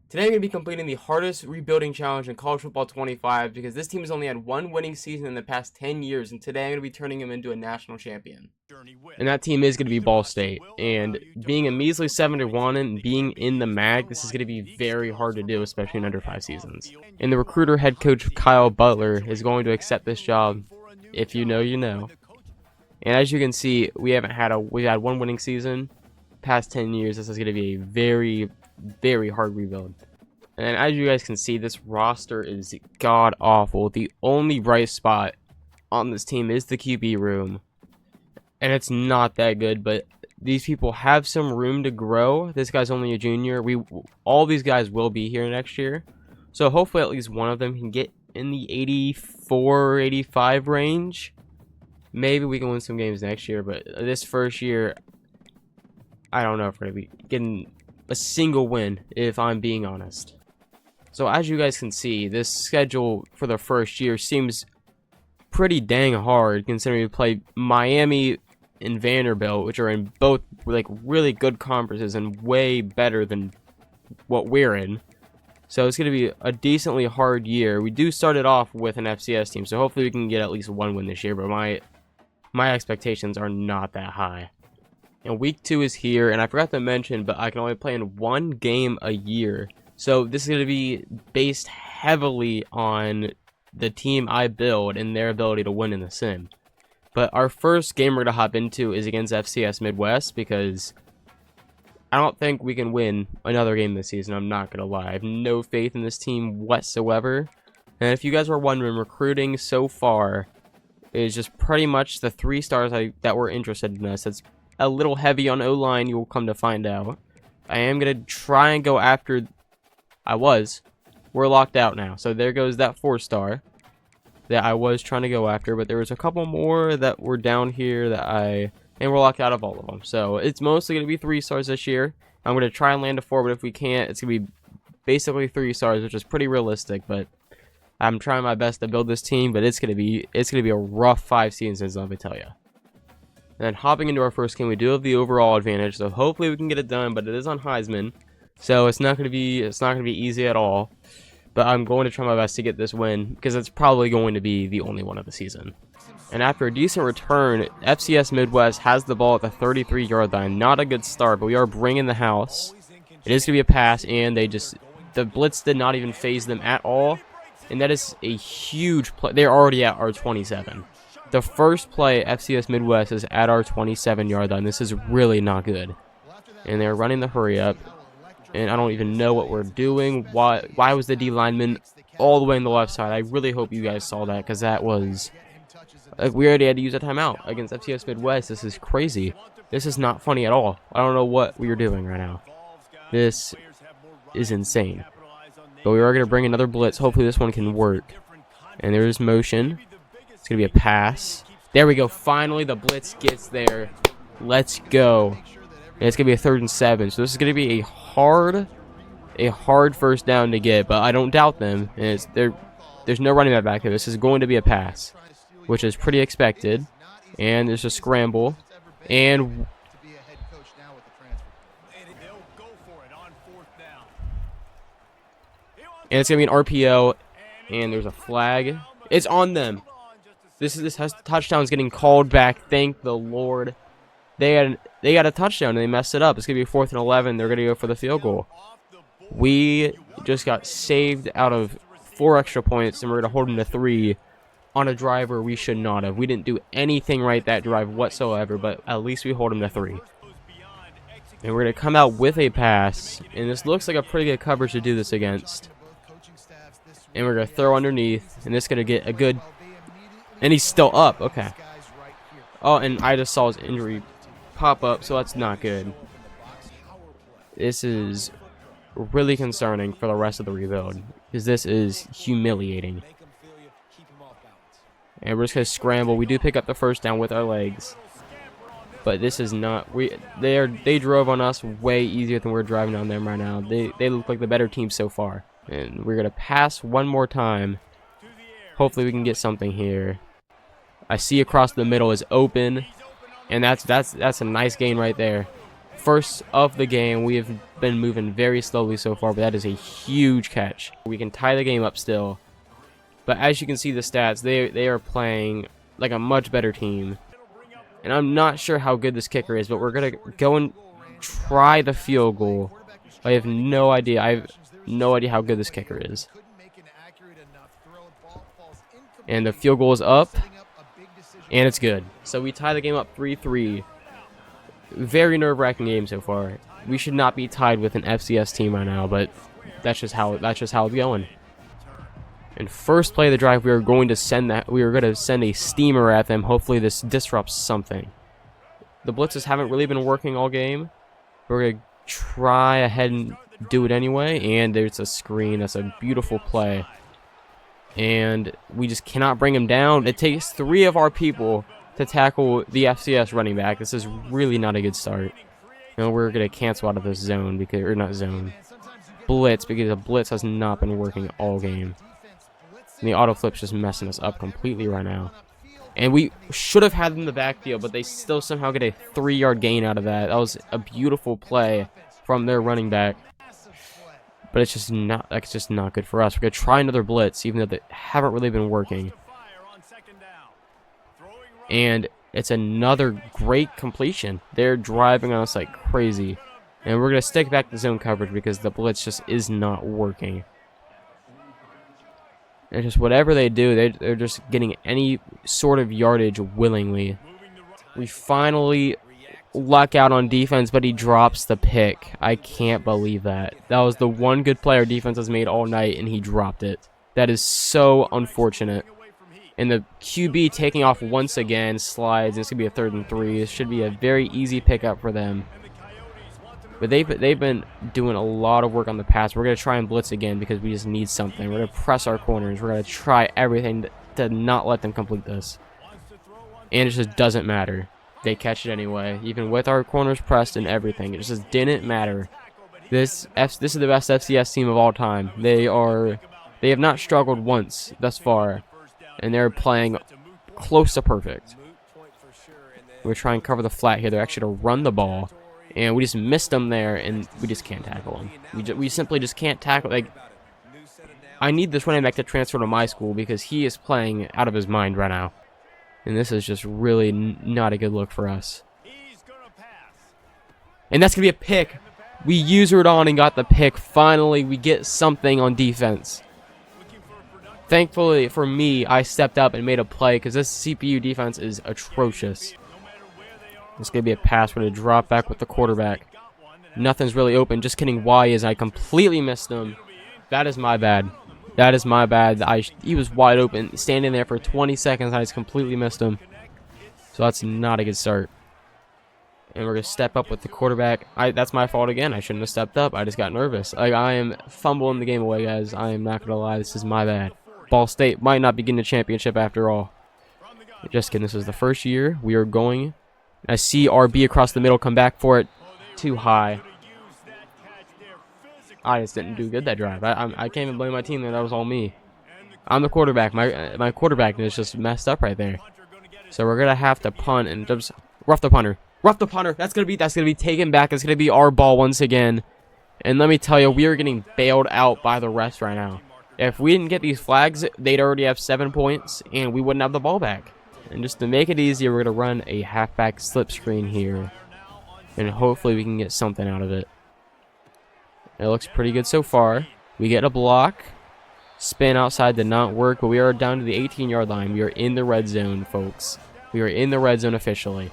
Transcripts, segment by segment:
Today I'm going to be completing the hardest rebuilding challenge in College Football 25 because this team has only had one winning season in the past 10 years, and today I'm going to be turning them into a national champion. And that team is going to be Ball State. And being a measly 7-1 and being in the MAC, this is going to be very hard to do, especially in under 5 seasons. And the recruiter head coach Kyle Butler is going to accept this job. If you know, you know. And as you can see, we've had one winning season. Past 10 years, this is going to be a very hard rebuild. And as you guys can see, this roster is god awful. The only bright spot on this team is the QB room, and it's not that good, but these people have some room to grow. This guy's only a junior. All these guys will be here next year, so hopefully at least one of them can get in the 84 85 range. Maybe we can win some games next year, but this first year, I don't know if we're going to be getting a single win, if I'm being honest. So as you guys can see, this schedule for the first year seems pretty dang hard, considering we play Miami and Vanderbilt, which are in both like really good conferences and way better than what we're in. So it's going to be a decently hard year. We do start it off with an FCS team, so hopefully we can get at least one win this year, but my expectations are not that high. And week 2 is here, and I forgot to mention, but I can only play in one game a year. So this is going to be based heavily on the team I build and their ability to win in the sim. But our first game we're going to hop into is against FCS Midwest, because I don't think we can win another game this season. I'm not going to lie. I have no faith in this team whatsoever. And if you guys were wondering, recruiting so far is just pretty much the 3 stars that were interested in us. It's a little heavy on O-line, you will come to find out. I am going to try and go after... We're locked out now. So there goes that 4-star that I was trying to go after. But there was a couple more that were down here and we're locked out of all of them. So it's mostly going to be 3 stars this year. I'm going to try and land a 4, but if we can't, it's going to be basically 3 stars, which is pretty realistic. But I'm trying my best to build this team, but it's going to be a rough 5 seasons, let me tell you. And then hopping into our first game, we do have the overall advantage, so hopefully we can get it done. But it is on Heisman, so it's not gonna be easy at all. But I'm going to try my best to get this win, because it's probably going to be the only one of the season. And after a decent return, FCS Midwest has the ball at the 33-yard line. Not a good start, but we are bringing the house. It is gonna be a pass, and the blitz did not even phase them at all, and that is a huge play. They're already at our 27. The first play, FCS Midwest, is at our 27-yard line. This is really not good. And they're running the hurry up. And I don't even know what we're doing. Why was the D lineman all the way on the left side? I really hope you guys saw that, because that was... we already had to use a timeout against FCS Midwest. This is crazy. This is not funny at all. I don't know what we are doing right now. This is insane. But we are going to bring another blitz. Hopefully this one can work. And there's motion. It's going to be a pass. There we go. Finally, the blitz gets there. Let's go. And it's going to be a 3rd and 7. So this is going to be a hard first down to get. But I don't doubt them. And there's no running back there. This is going to be a pass, which is pretty expected. And there's a scramble. And it's going to be an RPO. And there's a flag. It's on them. This touchdown is getting called back. Thank the Lord. They got a touchdown and they messed it up. It's gonna be 4th and 11. They're gonna go for the field goal. We just got saved out of 4 extra points, and we're gonna hold them to 3 on a drive where we should not have. We didn't do anything right that drive whatsoever, but at least we hold them to 3. And we're gonna come out with a pass, and this looks like a pretty good coverage to do this against. And we're gonna throw underneath, and this is gonna get a good. And he's still up. Okay. Oh, and I just saw his injury pop up, so that's not good. This is really concerning for the rest of the rebuild, because this is humiliating. And we're just going to scramble. We do pick up the first down with our legs. But this is not... They drove on us way easier than we're driving on them right now. They look like the better team so far. And we're going to pass one more time. Hopefully we can get something here. I see across the middle is open, and that's a nice gain right there. First of the game. We have been moving very slowly so far, but that is a huge catch. We can tie the game up still. But as you can see the stats, they are playing like a much better team. And I'm not sure how good this kicker is, but we're going to go and try the field goal. I have no idea. I have no idea how good this kicker is. And the field goal is up. And it's good. So we tie the game up 3-3. Very nerve-wracking game so far. We should not be tied with an FCS team right now, but that's just how it's going. And first play of the drive, we are going to send a steamer at them. Hopefully this disrupts something. The blitzes haven't really been working all game. We're going to try ahead and do it anyway, and there's a screen. That's a beautiful play. And we just cannot bring him down. It takes 3 of our people to tackle the FCS running back. This is really not a good start. And we're going to cancel out of this zone, because, or not zone, blitz, because the blitz has not been working all game. And the auto flip's just messing us up completely right now. And we should have had them in the backfield, but they still somehow get a 3-yard gain out of that. That was a beautiful play from their running back. But it's just not good for us. We're going to try another blitz, even though they haven't really been working. And it's another great completion. They're driving on us like crazy. And we're going to stick back to zone coverage because the blitz just is not working. And just whatever they do, they're just getting any sort of yardage willingly. We finally luck out on defense, but he drops the pick. I can't believe that. That was the one good play our defense has made all night, and he dropped it. That is so unfortunate. And the QB taking off once again slides, and it's going to be a 3rd and 3. This should be a very easy pickup for them. But they've been doing a lot of work on the pass. We're going to try and blitz again because we just need something. We're going to press our corners. We're going to try everything to not let them complete this. And it just doesn't matter. They catch it anyway. Even with our corners pressed and everything, it just didn't matter. This is the best FCS team of all time. They have not struggled once thus far. And they're playing close to perfect. We're trying to cover the flat here. They're actually to run the ball. And we just missed them there, and we just can't tackle him. We simply just can't tackle. Like, I need this running back to transfer to my school because he is playing out of his mind right now. And this is just really not a good look for us. And that's going to be a pick. We usered on and got the pick. Finally, we get something on defense. Thankfully for me, I stepped up and made a play because this CPU defense is atrocious. It's going to be a pass. We're going to drop back with the quarterback. Nothing's really open. Just kidding. Why is I completely missed him? That is my bad. That is my bad. He was wide open, standing there for 20 seconds. I just completely missed him. So that's not a good start. And we're going to step up with the quarterback. That's my fault again. I shouldn't have stepped up. I just got nervous. Like, I am fumbling the game away, guys. I am not going to lie. This is my bad. Ball State might not be getting a championship after all. Just kidding. This is the first year we are going. I see RB across the middle come back for it. Too high. I just didn't do good that drive. I can't even blame my team there. That was all me. I'm the quarterback. My quarterback is just messed up right there. So we're gonna have to punt and just rough the punter. Rough the punter. That's gonna be taken back. It's gonna be our ball once again. And let me tell you, we are getting bailed out by the refs right now. If we didn't get these flags, they'd already have 7 points, and we wouldn't have the ball back. And just to make it easier, we're going to run a halfback slip screen here. And hopefully we can get something out of it. It looks pretty good so far. We get a block. Spin outside did not work, but we are down to the 18-yard line. We are in the red zone, folks. We are in the red zone officially.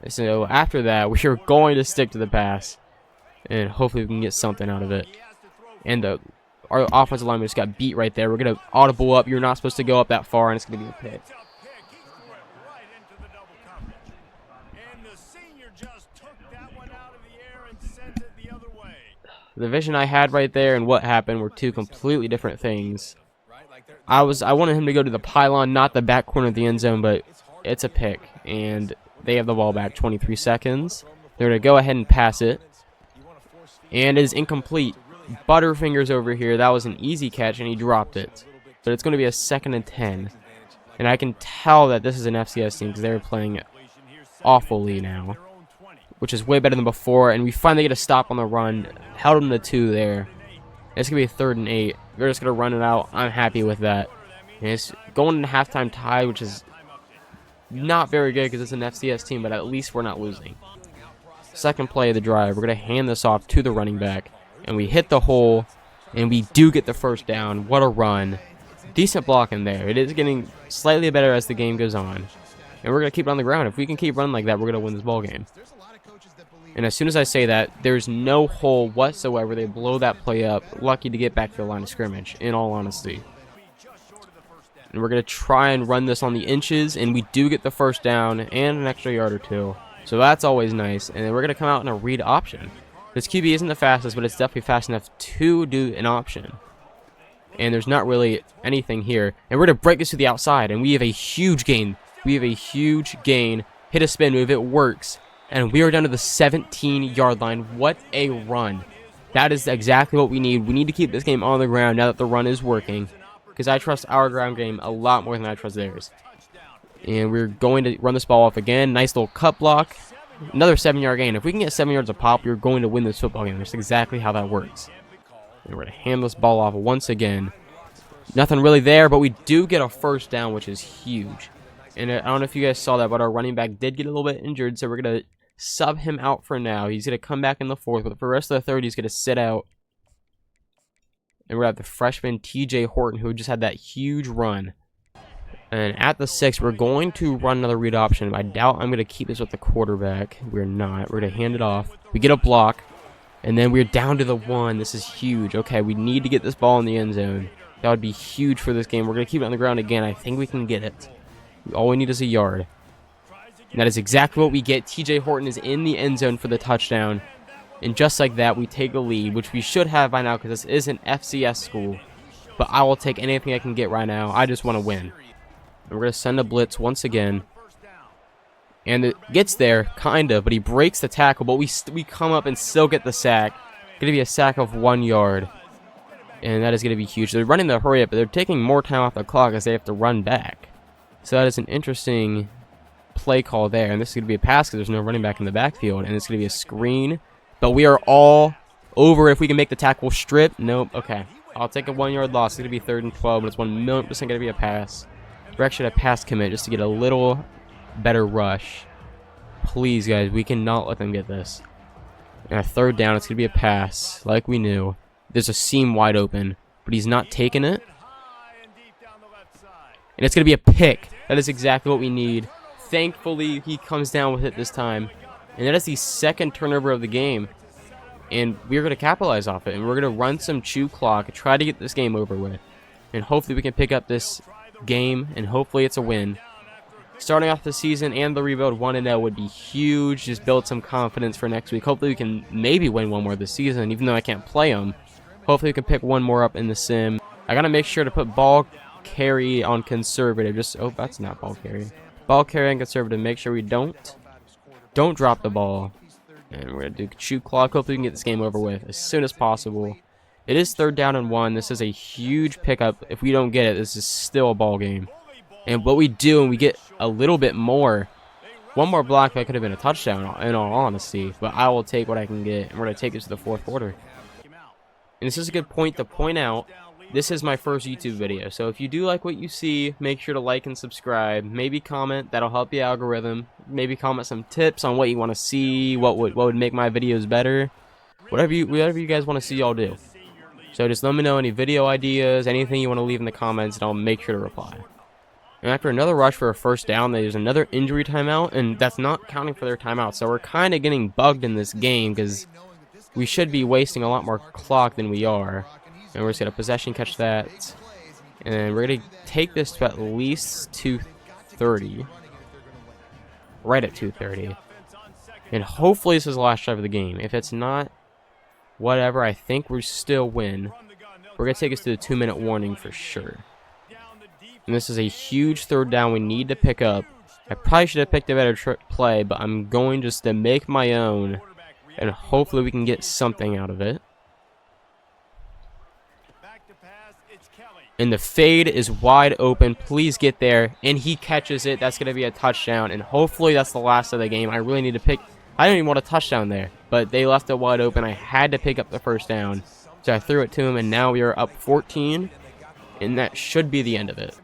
So after that, we are going to stick to the pass. And hopefully we can get something out of it. And our offensive lineman just got beat right there. We're going to audible up. You're not supposed to go up that far, and it's going to be a pick. The vision I had right there and what happened were 2 completely different things. I wanted him to go to the pylon, not the back corner of the end zone, but it's a pick. And they have the ball back 23 seconds. They're going to go ahead and pass it. And it is incomplete. Butterfingers over here. That was an easy catch, and he dropped it. But it's going to be a 2nd and 10. And I can tell that this is an FCS team because they're playing awfully now. which is way better than before. And we finally get a stop on the run. Held him to 2 there. It's going to be 3rd and 8. We're just going to run it out. I'm happy with that. And it's going into halftime tie, which is not very good because it's an FCS team, but at least we're not losing. Second play of the drive, we're going to hand this off to the running back. And we hit the hole, and we do get the first down. What a run. Decent block in there. It is getting slightly better as the game goes on. And we're going to keep it on the ground. If we can keep running like that, we're going to win this ball game. And as soon as I say that, there's no hole whatsoever. They blow that play up. Lucky to get back to the line of scrimmage, in all honesty. And we're going to try and run this on the inches, and we do get the first down and an extra yard or 2. So that's always nice. And then we're going to come out in a read option. This QB isn't the fastest, but it's definitely fast enough to do an option. And there's not really anything here. And we're going to break this to the outside, and we have a huge gain. We have a huge gain. Hit a spin move. It works. And we are down to the 17-yard line. What a run. That is exactly what we need. We need to keep this game on the ground now that the run is working. Because I trust our ground game a lot more than I trust theirs. And we're going to run this ball off again. Nice little cut block. Another 7-yard gain. If we can get 7 yards a pop, we're going to win this football game. That's exactly how that works. And we're going to hand this ball off once again. Nothing really there, but we do get a first down, which is huge. And I don't know if you guys saw that, but our running back did get a little bit injured, so we're going to sub him out for now. He's going to come back in the 4th, but for the rest of the 3rd, he's going to sit out. And we're going to have the freshman TJ Horton, who just had that huge run. And at the 6, we're going to run another read option. I doubt I'm going to keep this with the quarterback. We're not. We're going to hand it off. We get a block. And then we're down to the 1. This is huge. Okay, we need to get this ball in the end zone. That would be huge for this game. We're going to keep it on the ground again. I think we can get it. All we need is a yard. And that is exactly what we get. TJ Horton is in the end zone for the touchdown. And just like that, we take a lead, which we should have by now because this is an FCS school. But I will take anything I can get right now. I just want to win. And we're going to send a blitz once again. And it gets there, kind of, but he breaks the tackle. But we come up and still get the sack. Going to be a sack of 1 yard. And that is going to be huge. They're running the hurry up, but they're taking more time off the clock as they have to run back. So that is an interesting play call there. And this is going to be a pass because there's no running back in the backfield. And it's going to be a screen. But we are all over if we can make the tackle strip. Nope. Okay. I'll take a 1 yard loss. It's going to be 3rd and 12, but it's 1,000,000% going to be a pass. We're actually at a pass commit just to get a little better rush. Please, guys, we cannot let them get this. And a 3rd down, it's going to be a pass, like we knew. There's a seam wide open, but he's not taking it. And it's going to be a pick. That is exactly what we need. Thankfully, he comes down with it this time. And that is the 2nd turnover of the game. And we're going to capitalize off it. And we're going to run some chew clock, try to get this game over with. And hopefully we can pick up this game, and hopefully it's a win. Starting off the season and the rebuild 1-0 would be huge. Just build some confidence for next week. Hopefully we can maybe win one more this season, even though I can't play them. Hopefully we can pick one more up in the sim. I gotta make sure to put ball carry on conservative. Oh, that's not ball carry. Ball carry on conservative. Make sure we don't drop the ball. And we're gonna do chew clock. Hopefully we can get this game over with as soon as possible. It is 3rd down and 1. This is a huge pickup. If we don't get it, this is still a ball game. And what we do, and we get a little bit more. One more block, that could have been a touchdown, in all honesty. But I will take what I can get, and we're going to take this to the 4th quarter. And this is a good point to point out. This is my first YouTube video. So if you do like what you see, make sure to like and subscribe. Maybe comment. That'll help the algorithm. Maybe comment some tips on what you want to see, what would make my videos better. Whatever you guys want to see, I'll do. So just let me know any video ideas, anything you want to leave in the comments, and I'll make sure to reply. And after another rush for a 1st down, there's another injury timeout, and that's not counting for their timeout. So we're kind of getting bugged in this game because we should be wasting a lot more clock than we are. And we're just going to possession catch that. And we're going to take this to at least 2:30. Right at 2:30. And hopefully this is the last drive of the game. If it's not, whatever, I think we still win. We're going to take us to the 2-minute warning for sure. And this is a huge 3rd down we need to pick up. I probably should have picked a better play, but I'm going just to make my own. And hopefully we can get something out of it. And the fade is wide open. Please get there. And he catches it. That's going to be a touchdown. And hopefully that's the last of the game. I really need to pick I didn't even want a touchdown there, but they left it wide open. I had to pick up the first down, so I threw it to him, and now we are up 14, and that should be the end of it.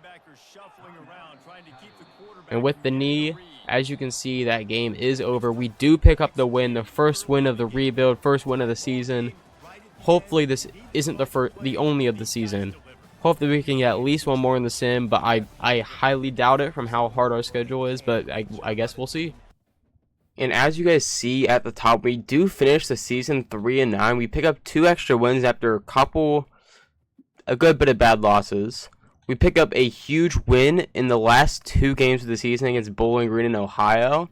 And with the knee, as you can see, that game is over. We do pick up the win, the first win of the rebuild, first win of the season. Hopefully this isn't the only of the season. Hopefully we can get at least one more in the sim, but I highly doubt it from how hard our schedule is, but I guess we'll see. And as you guys see at the top, we do finish the season 3-9. We pick up 2 extra wins after a good bit of bad losses. We pick up a huge win in the last 2 games of the season against Bowling Green in Ohio.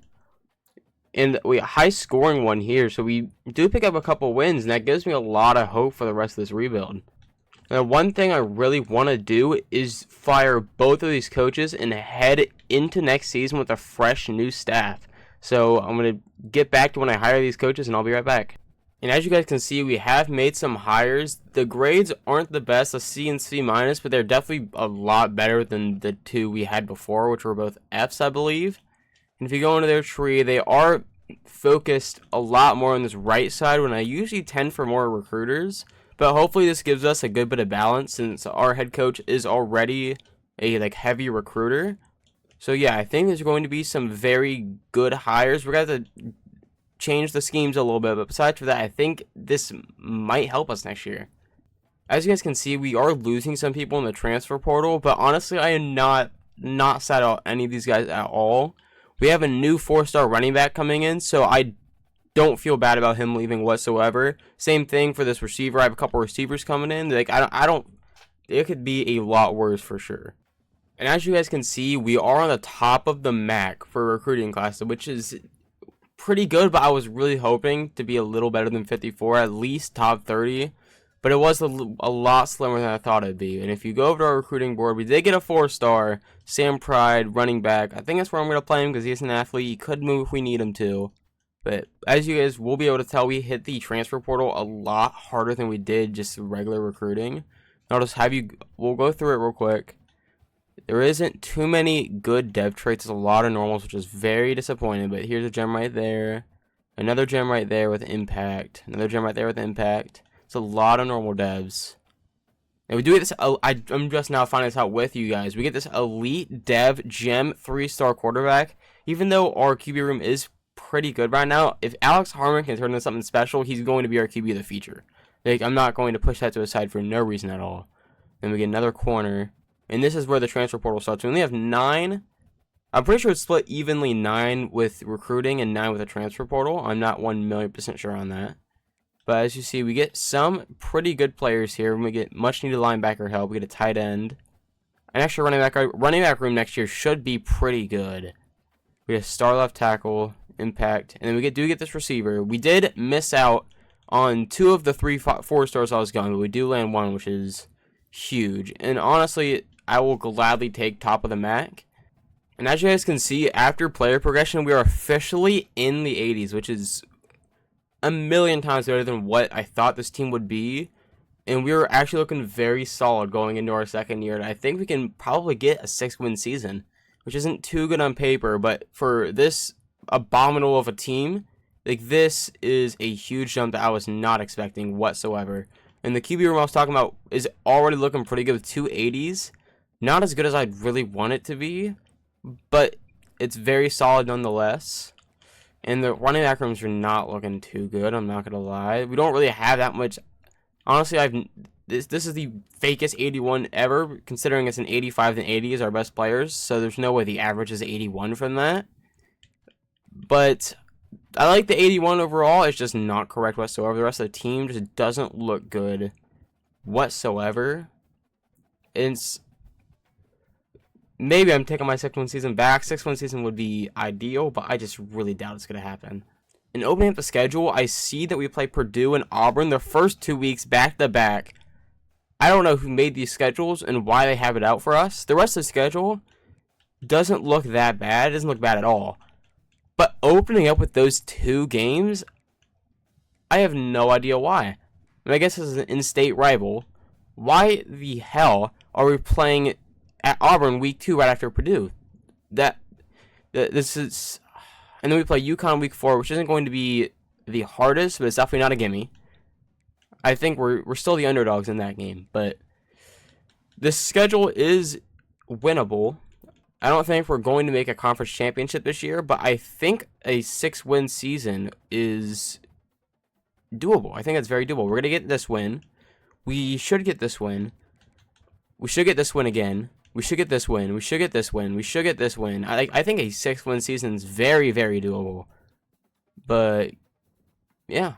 And we high scoring one here, so we do pick up a couple wins, and that gives me a lot of hope for the rest of this rebuild. Now, one thing I really want to do is fire both of these coaches and head into next season with a fresh new staff. So I'm going to get back to when I hire these coaches, and I'll be right back. And as you guys can see, we have made some hires. The grades aren't the best, a C and C minus, but they're definitely a lot better than the 2 we had before, which were both Fs, I believe. And if you go into their tree, they are focused a lot more on this right side when I usually tend for more recruiters. But hopefully this gives us a good bit of balance since our head coach is already a heavy recruiter. So yeah, I think there's going to be some very good hires. We're going to have to change the schemes a little bit, but besides for that, I think this might help us next year. As you guys can see, we are losing some people in the transfer portal, but honestly, I am not sad about any of these guys at all. We have a new 4-star running back coming in, so I don't feel bad about him leaving whatsoever. Same thing for this receiver. I have a couple receivers coming in. Like it could be a lot worse for sure. And as you guys can see, we are on the top of the MAC for recruiting class, which is pretty good, but I was really hoping to be a little better than 54, at least top 30. But it was a lot slimmer than I thought it'd be. And if you go over to our recruiting board, we did get a 4-star, Sam Pride, running back. I think that's where I'm going to play him because he's an athlete. He could move if we need him to. But as you guys will be able to tell, we hit the transfer portal a lot harder than we did just regular recruiting. I'll just we'll go through it real quick. There isn't too many good dev traits. There's a lot of normals, which is very disappointing. But here's a gem right there. Another gem right there with impact. Another gem right there with impact. It's a lot of normal devs. And we do get this. I'm just now finding this out with you guys. We get this elite dev gem 3-star quarterback. Even though our QB room is pretty good right now, if Alex Harmon can turn into something special, he's going to be our QB of the future. Like, I'm not going to push that to the side for no reason at all. Then we get another corner. And this is where the transfer portal starts. We only have 9. I'm pretty sure it's split evenly 9 with recruiting and 9 with the transfer portal. I'm not 1,000,000% sure on that. But as you see, we get some pretty good players here. We get much needed linebacker help. We get a tight end. An extra running back room next year should be pretty good. We get a star left tackle, impact, and then we do get this receiver. We did miss out on 2 of the 3 4-stars I was going, but we do land 1, which is huge. And honestly, I will gladly take top of the MAC. And as you guys can see, after player progression, we are officially in the 80s, which is a million times better than what I thought this team would be. And we were actually looking very solid going into our second year. And I think we can probably get a 6-win season, which isn't too good on paper. But for this abominable of a team, like, this is a huge jump that I was not expecting whatsoever. And the QB room I was talking about is already looking pretty good with 2 80s. Not as good as I'd really want it to be, but it's very solid nonetheless. And the running back rooms are not looking too good, I'm not going to lie. We don't really have that much. Honestly, this is the fakest 81 ever, considering it's an 85 and 80 is our best players. So there's no way the average is 81 from that. But I like the 81 overall. It's just not correct whatsoever. The rest of the team just doesn't look good whatsoever. Maybe I'm taking my 6-win season back. 6-win season would be ideal, but I just really doubt it's going to happen. In opening up the schedule, I see that we play Purdue and Auburn the first 2 weeks back-to-back. I don't know who made these schedules and why they have it out for us. The rest of the schedule doesn't look that bad. It doesn't look bad at all. But opening up with those 2 games, I have no idea why. I guess this is an in-state rival. Why the hell are we playing at Auburn week 2 right after Purdue? This is, And then we play UConn week 4, which isn't going to be the hardest, but it's definitely not a gimme. I think we're still the underdogs in that game, but this schedule is winnable. I don't think we're going to make a conference championship this year, but I think a 6-win season is doable. I think it's very doable. We're going to get this win. We should get this win. We should get this win again. We should get this win. We should get this win. We should get this win. I think a 6-win season is very, very doable. But, yeah.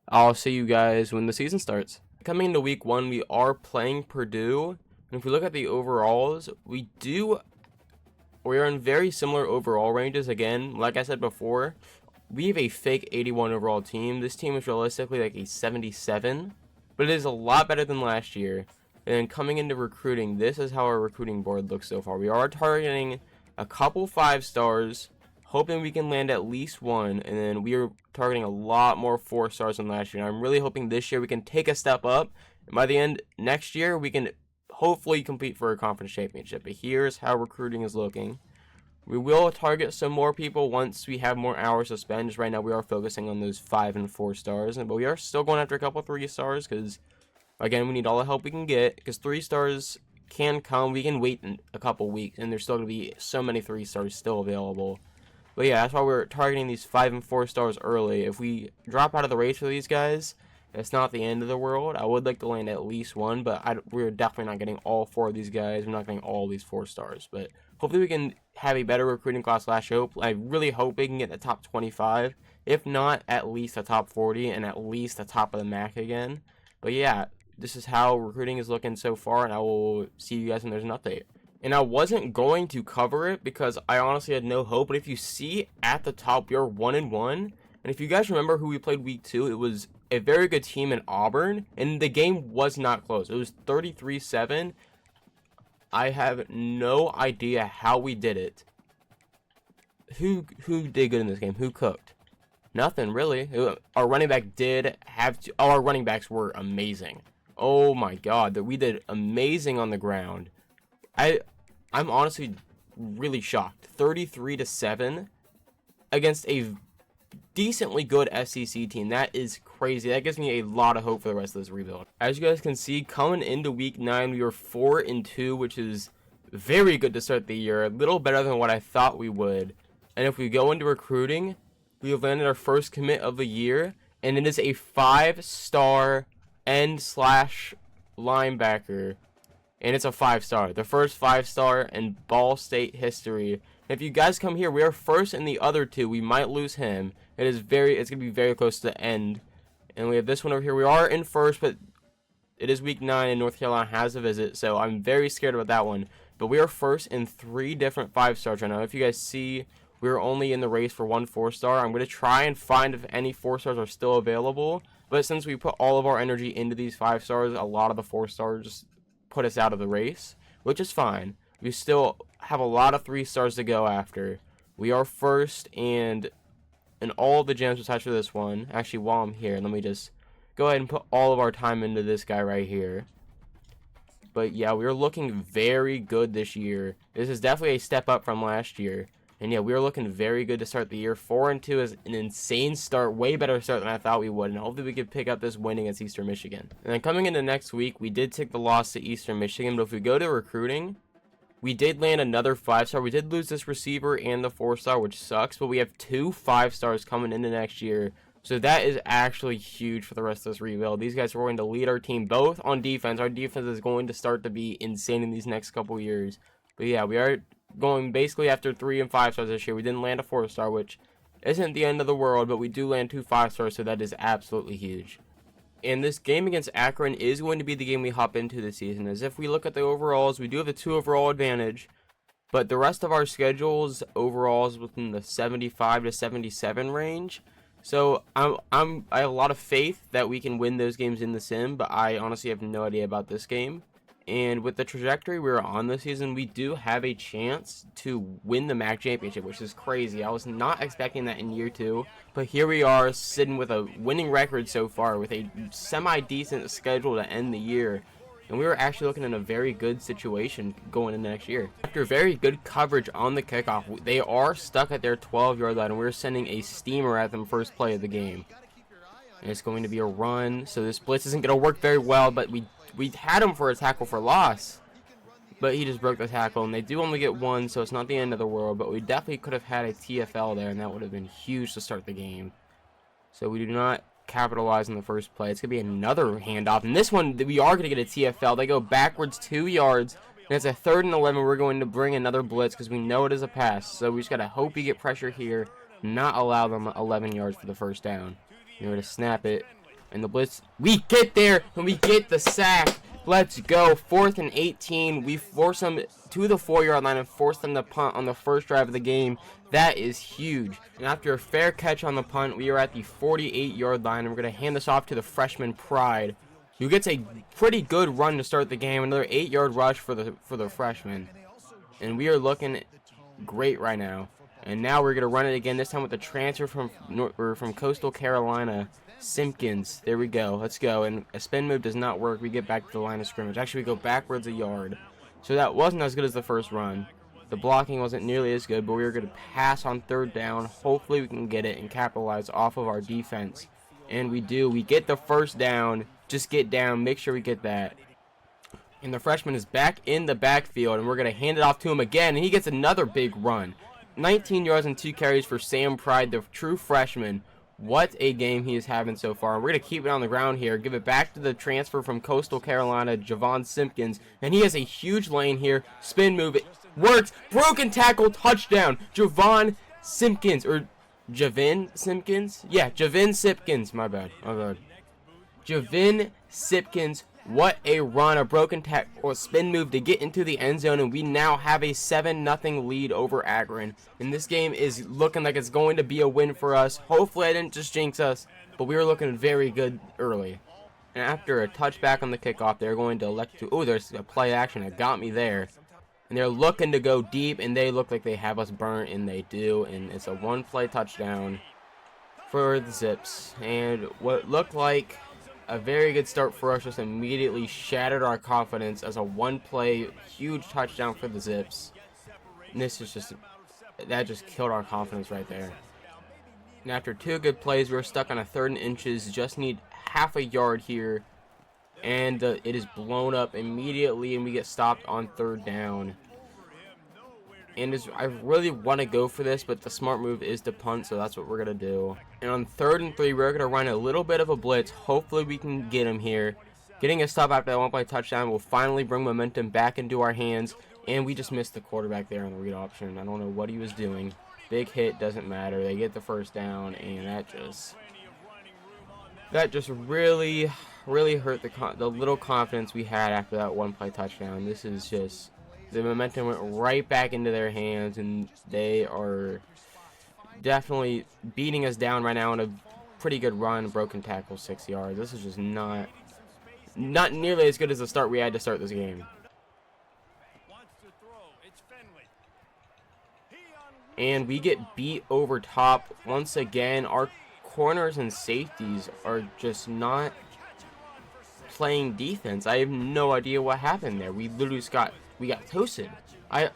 I'll see you guys when the season starts. Coming into week 1, we are playing Purdue. And if we look at the overalls, we are in very similar overall ranges. Again, like I said before, we have a fake 81 overall team. This team is realistically like a 77, but it is a lot better than last year. And then coming into recruiting, this is how our recruiting board looks so far. We are targeting a couple 5-stars, hoping we can land at least one, and then we are targeting a lot more 4-stars than last year. And I'm really hoping this year we can take a step up, and by the end next year we can hopefully compete for a conference championship. But here's how recruiting is looking. We will target some more people once we have more hours to spend. Just right now we are focusing on those 5 and 4 stars, but we are still going after a couple 3 stars because, again, we need all the help we can get, because 3 stars can come. We can wait in a couple weeks, and there's still going to be so many 3 stars still available. But yeah, that's why we're targeting these 5 and 4 stars early. If we drop out of the race for these guys, it's not the end of the world. I would like to land at least one, but we're definitely not getting all 4 of these guys. We're not getting all these 4 stars, but hopefully we can have a better recruiting class last year. I really hope we can get the top 25. If not, at least the top 40 and at least the top of the MAC again. But yeah, this is how recruiting is looking so far, and I will see you guys when there's an update. And I wasn't going to cover it because I honestly had no hope. But if you see at the top, we are 1-1. And if you guys remember who we played week 2, it was a very good team in Auburn. And the game was not close. It was 33-7. I have no idea how we did it. Who did good in this game? Who cooked? Nothing, really. Our running back did have to... Oh, our running backs were amazing. Oh, my God. We did amazing on the ground. I'm honestly really shocked. 33-7 against a decently good SEC team. That is crazy. That gives me a lot of hope for the rest of this rebuild. As you guys can see, coming into week 9, we were 4-2, which is very good to start the year. A little better than what I thought we would. And if we go into recruiting, we have landed our first commit of the year, and it is a 5-star end/linebacker. And it's a 5-star. The first 5-star in Ball State history. If you guys come here, we are first in the other 2. We might lose him. It's going to be very close to the end. And we have this one over here. We are in first, but it is week 9 and North Carolina has a visit. So I'm very scared about that one. But we are first in 3 different 5-stars right now. If you guys see, we're only in the race for 1 4-star. I'm going to try and find if any 4-stars are still available. But since we put all of our energy into these 5-stars, a lot of the 4-stars put us out of the race, which is fine. We still have a lot of 3-stars to go after. We are first, and in all of the gems besides for this one. Actually, while I'm here, let me just go ahead and put all of our time into this guy right here. But yeah, we're looking very good this year. This is definitely a step up from last year. And yeah, we are looking very good to start the year. 4-2 is an insane start, way better start than I thought we would. And hopefully we could pick up this win against Eastern Michigan. And then coming into next week, we did take the loss to Eastern Michigan. But if we go to recruiting, we did land another 5-star. We did lose this receiver and the 4-star, which sucks. But we have 2 5-stars coming into next year. So that is actually huge for the rest of this rebuild. These guys are going to lead our team both on defense. Our defense is going to start to be insane in these next couple years. But yeah, we are going basically after 3 and 5-stars this year. We didn't land a 4-star, which isn't the end of the world, but we do land 2 5-stars, so that is absolutely huge. And this game against Akron is going to be the game we hop into this season. As if we look at the overalls, we do have a 2 overall advantage, but the rest of our schedules overalls within the 75 to 77 range. So I have a lot of faith that we can win those games in the sim, but I honestly have no idea about this game. And with the trajectory we're on this season, we do have a chance to win the MAC championship, which is crazy. I was not expecting that in year 2, but here we are sitting with a winning record so far with a semi-decent schedule to end the year. and we were actually looking in a very good situation going into next year. After very good coverage on the kickoff, they are stuck at their 12-yard line, and we're sending a steamer at them first play of the game. And it's going to be a run, so this blitz isn't going to work very well, but we had him for a tackle for loss. But he just broke the tackle, and they do only get one, so it's not the end of the world, but we definitely could have had a TFL there, and that would have been huge to start the game. So we do not capitalize on the first play. It's going to be another handoff, and this one, we are going to get a TFL. They go backwards 2 yards, and it's a 3rd and 11. We're going to bring another blitz because we know it is a pass, so we just got to hope we get pressure here, not allow them 11 yards for the first down. We're going to snap it, and the blitz, we get there, and we get the sack. Let's go. 4th and 18. We force them to the 4-yard line and force them to punt on the first drive of the game. That is huge. And after a fair catch on the punt, we are at the 48-yard line, and we're going to hand this off to the freshman Pride, who gets a pretty good run to start the game. Another 8-yard rush for the freshman. And we are looking great right now. And now we're going to run it again, this time with the transfer from Coastal Carolina, Simpkins. There we go. Let's go. And a spin move does not work. We get back to the line of scrimmage. Actually, we go backwards a yard. So that wasn't as good as the first run. The blocking wasn't nearly as good, but we were going to pass on 3rd down. Hopefully we can get it and capitalize off of our defense. And we do. We get the first down. Just get down. Make sure we get that. And the freshman is back in the backfield, and we're going to hand it off to him again, and he gets another big run. 19 yards and 2 carries for Sam Pride, the true freshman. What a game he is having so far. We're going to keep it on the ground here. Give it back to the transfer from Coastal Carolina, Javon Simpkins. And he has a huge lane here. Spin move. It works. Broken tackle. Touchdown. Javon Simpkins. Or Javin Simpkins? Yeah, Javin Simpkins. My bad. Javin Simpkins. What a run. A broken tackle or spin move to get into the end zone. And we now have a 7-0 lead over Akron. And this game is looking like it's going to be a win for us. Hopefully I didn't just jinx us. But we were looking very good early. And after a touchback on the kickoff, they're going to elect to... Oh, there's a play action that got me there. And they're looking to go deep. And they look like they have us burnt. And they do. And it's a 1-play touchdown for the Zips. And what looked like a very good start for us just immediately shattered our confidence as a 1-play huge touchdown for the Zips. And this is just, that just killed our confidence right there. And after 2 good plays, we're stuck on a 3rd and inches, just need half a yard here, and it is blown up immediately, and we get stopped on 3rd down. And I really want to go for this, but the smart move is to punt, so that's what we're going to do. And on 3rd and 3, we're going to run a little bit of a blitz. Hopefully we can get him here. Getting a stop after that 1-play touchdown will finally bring momentum back into our hands. And we just missed the quarterback there on the read option. I don't know what he was doing. Big hit, doesn't matter. They get the first down, and that just really hurt the little confidence we had after that 1-play touchdown. This is just... The momentum went right back into their hands, and they are definitely beating us down right now in a pretty good run. Broken tackle, 6 yards. This is just not nearly as good as the start we had to start this game. And we get beat over top once again. Our corners and safeties are just not playing defense. I have no idea what happened there. We literally got toasted. I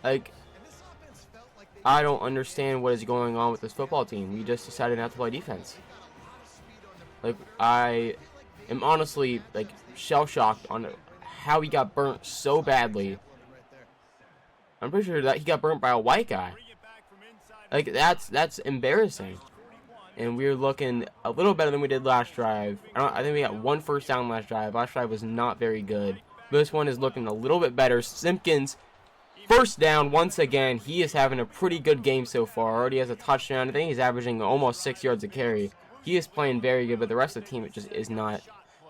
don't understand what is going on with this football team. We just decided not to play defense. Like, I am honestly like shell-shocked on how he got burnt so badly. I'm pretty sure that he got burnt by a white guy. Like, that's embarrassing. And we're looking a little better than we did last drive. I think we got 1 first down last drive. Last drive was not very good. This one is looking a little bit better. Simpkins, first down once again. He is having a pretty good game so far. Already has a touchdown. I think he's averaging almost 6 yards a carry. He is playing very good, but the rest of the team, it just is not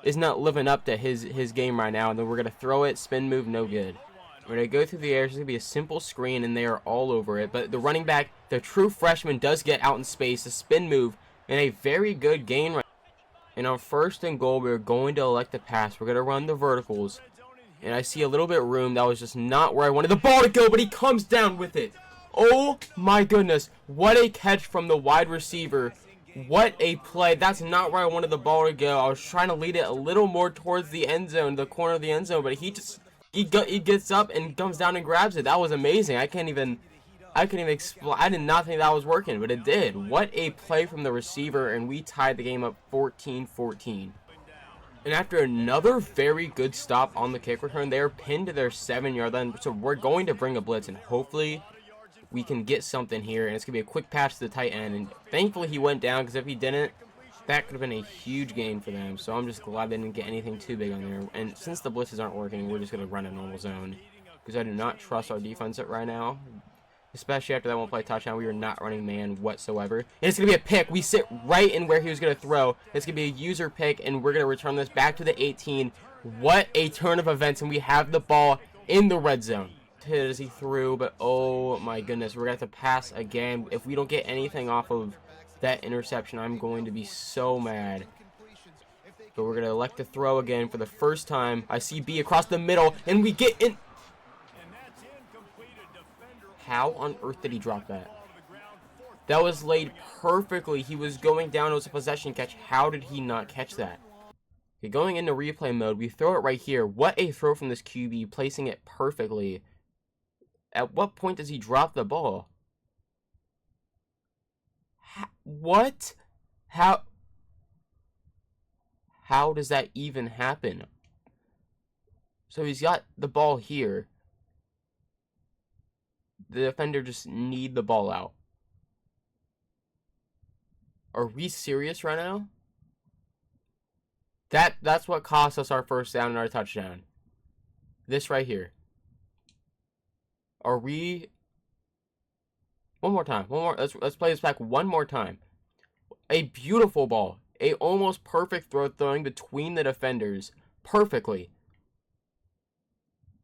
living up to his game right now. And then we're going to throw it. Spin move, no good. We're going to go through the air. It's going to be a simple screen, and they are all over it. But the running back, the true freshman, does get out in space. A spin move, and a very good gain right now. And on 1st and goal, we're going to elect the pass. We're going to run the verticals. And I see a little bit of room. That was just not where I wanted the ball to go, but he comes down with it. Oh my goodness. What a catch from the wide receiver. What a play. That's not where I wanted the ball to go. I was trying to lead it a little more towards the end zone, the corner of the end zone, but he gets up and comes down and grabs it. That was amazing. I couldn't even explain. I did not think that was working, but it did. What a play from the receiver, and we tied the game up 14-14. And after another very good stop on the kick return, they're pinned to their 7-yard line. So we're going to bring a blitz, and hopefully we can get something here. And it's going to be a quick pass to the tight end. And thankfully he went down, because if he didn't, that could have been a huge gain for them. So I'm just glad they didn't get anything too big on there. And since the blitzes aren't working, we're just going to run a normal zone, because I do not trust our defense right now. Especially after that one play touchdown, we are not running man whatsoever. And it's going to be a pick. We sit right in where he was going to throw. It's going to be a user pick, and we're going to return this back to the 18. What a turn of events, and we have the ball in the red zone. Hit as he threw, but oh my goodness, we're going to have to pass again. If we don't get anything off of that interception, I'm going to be so mad. But we're going to elect to throw again for the first time. I see B across the middle, and we get in. How on earth did he drop that? That was laid perfectly. He was going down. It was a possession catch. How did he not catch that? Okay, going into replay mode, we throw it right here. What a throw from this QB, placing it perfectly. At what point does he drop the ball? What? How does that even happen? So he's got the ball here. The defender just need the ball out. Are we serious right now? That's what cost us our first down and our touchdown. This right here. Are we... One more time. Let's play this back one more time. A beautiful ball. A almost perfect throw, throwing between the defenders perfectly.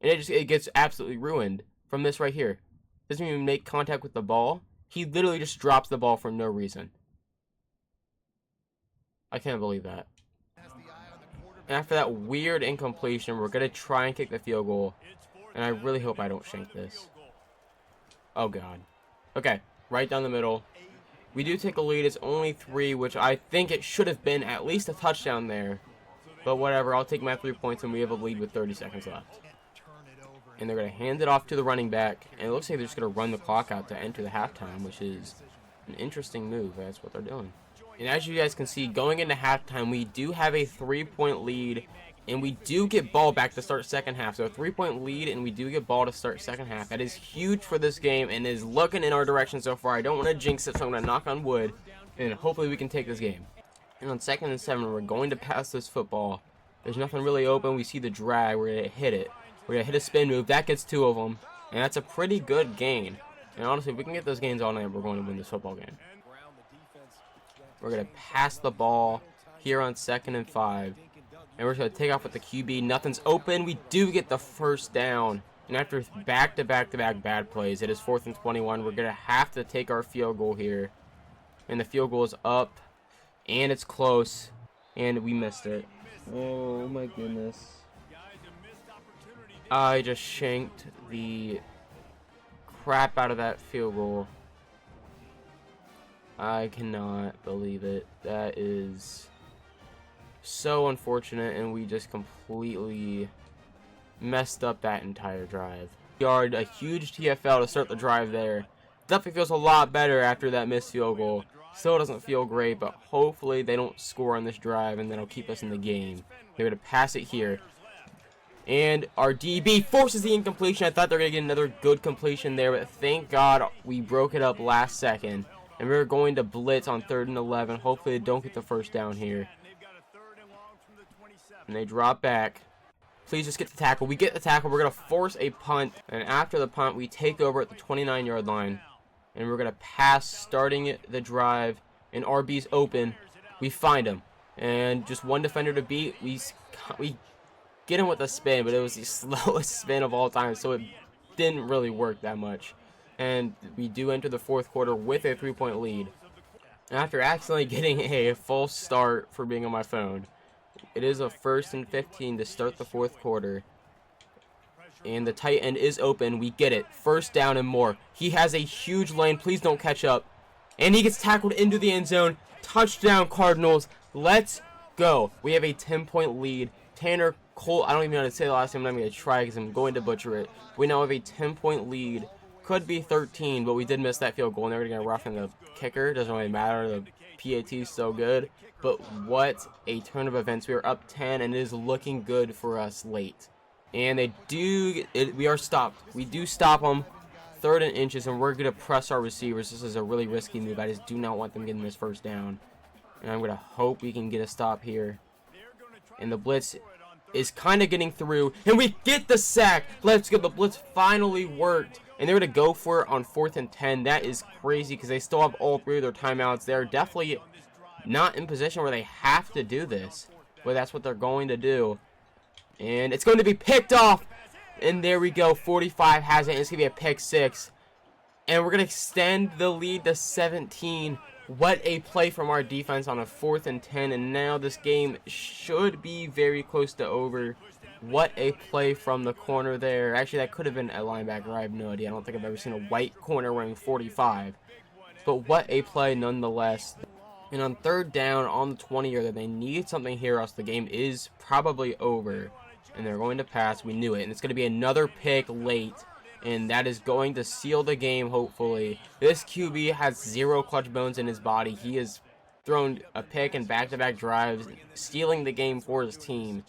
And it gets absolutely ruined from this right here. Doesn't even make contact with the ball. He literally just drops the ball for no reason. I can't believe that. And after that weird incompletion, we're going to try and kick the field goal. And I really hope I don't shank this. Oh, God. Okay, right down the middle. We do take a lead. It's only 3, which I think it should have been at least a touchdown there. But whatever, I'll take my 3 points, and we have a lead with 30 seconds left. And they're going to hand it off to the running back. And it looks like they're just going to run the clock out to enter the halftime, which is an interesting move. That's what they're doing. And as you guys can see, going into halftime, we do have a 3-point lead. And we do get ball back to start second half. So a 3-point lead, and we do get ball to start second half. That is huge for this game and is looking in our direction so far. I don't want to jinx it, so I'm going to knock on wood. And hopefully we can take this game. And on 2nd and 7, we're going to pass this football. There's nothing really open. We see the drag. We're going to hit it. We're going to hit a spin move. That gets 2 of them. And that's a pretty good gain. And honestly, if we can get those gains all night, we're going to win this football game. We're going to pass the ball here on 2nd and 5. And we're just going to take off with the QB. Nothing's open. We do get the first down. And after back-to-back bad plays, it is 4th and 21. We're going to have to take our field goal here. And the field goal is up. And it's close. And we missed it. Oh, my goodness. I just shanked the crap out of that field goal. I cannot believe it. That is so unfortunate, and we just completely messed up that entire drive. Yard, a huge TFL to start the drive there. Definitely feels a lot better after that missed field goal. Still doesn't feel great, but hopefully they don't score on this drive, and that'll keep us in the game. They're going to pass it here. And our DB forces the incompletion. I thought they were going to get another good completion there, but thank God we broke it up last second. And we're going to blitz on 3rd and 11. Hopefully they don't get the first down here. And they drop back. Please just get the tackle. We get the tackle. We're going to force a punt. And after the punt, we take over at the 29-yard line. And we're going to pass starting the drive. And RB's open. We find him. And just one defender to beat. We get him with a spin, but it was the slowest spin of all time. So it didn't really work that much. And we do enter the 4th quarter with a 3-point lead. After accidentally getting a false start for being on my phone, it is a 1st and 15 to start the 4th quarter. And the tight end is open. We get it. First down and more. He has a huge lane. Please don't catch up. And he gets tackled into the end zone. Touchdown, Cardinals. Let's go. We have a 10-point lead. Tanner Cole, I don't even know how to say the last name. I'm going to try because I'm going to butcher it. We now have a 10-point lead. Could be 13, but we did miss that field goal. And they're going to rough in the kicker. Doesn't really matter. The PAT is so good. But what a turn of events. We are up 10, and it is looking good for us late. And they do, we are stopped. We do stop them. 3rd and inches, and we're going to press our receivers. This is a really risky move. I just do not want them getting this first down. And I'm going to hope we can get a stop here. And the blitz is kind of getting through. And we get the sack. Let's go. The blitz finally worked. And they're going to go for it on 4th and 10. That is crazy because they still have all 3 of their timeouts. They're definitely not in position where they have to do this. But that's what they're going to do. And it's going to be picked off. And there we go. 45 has it. It's going to be a pick 6. And we're going to extend the lead to 17. What a play from our defense on a 4th and 10. And now this game should be very close to over. What a play from the corner there. Actually, that could have been a linebacker. I have no idea. I don't think I've ever seen a white corner wearing 45. But what a play nonetheless. And on 3rd down on the 20-yard, they need something here, else the game is probably over. And they're going to pass. We knew it. And it's going to be another pick late. And that is going to seal the game, hopefully. This QB has 0 clutch bones in his body. He has thrown a pick in back-to-back drives, stealing the game for his team.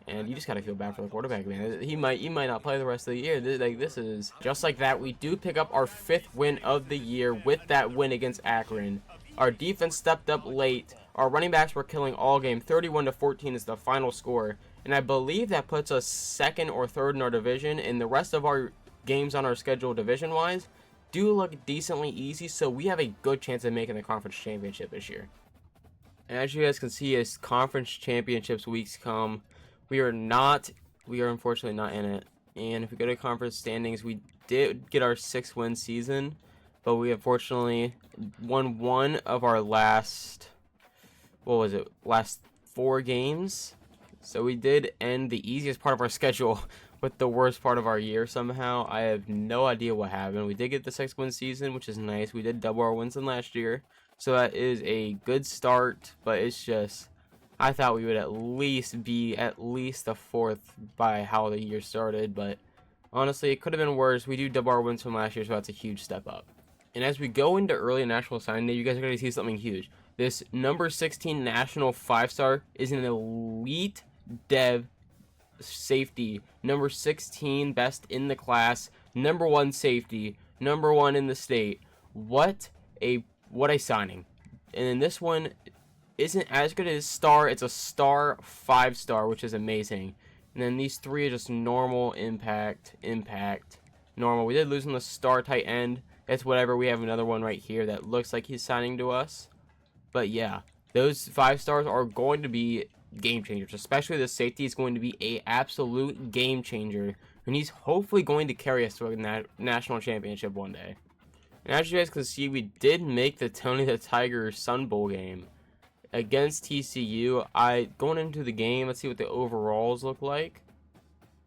And you just got to feel bad for the quarterback, man. He might not play the rest of the year. This is just like that. We do pick up our 5th win of the year with that win against Akron. Our defense stepped up late. Our running backs were killing all game. 31-14 is the final score. And I believe that puts us 2nd or 3rd in our division. And the rest of our games on our schedule division-wise do look decently easy. So we have a good chance of making the conference championship this year. And as you guys can see, as conference championships weeks come, we are unfortunately not in it. And if we go to conference standings, we did get our 6-win season. But we unfortunately won 1 of our last 4 games. So we did end the easiest part of our schedule with the worst part of our year somehow. I have no idea what happened. We did get the 6-win season, which is nice. We did double our wins than last year. So that is a good start, but it's just, I thought we would at least be the 4th by how the year started. But honestly, it could have been worse. We do double our wins from last year, so that's a huge step up. And as we go into early National Signing Day, you guys are going to see something huge. This number 16 National 5-star is an elite dev safety. Number 16, best in the class. Number 1 safety. Number 1 in the state. What a signing. And then this one isn't as good as star. It's a star 5-star, which is amazing. And then these 3 are just normal, impact, normal. We did lose on the star tight end. It's whatever. We have another one right here that looks like he's signing to us. But yeah, those 5 stars are going to be game changers. Especially the safety is going to be a absolute game changer. And he's hopefully going to carry us to a national championship one day. And as you guys can see, we did make the Tony the Tiger Sun Bowl game against TCU. Going into the game, let's see what the overalls look like.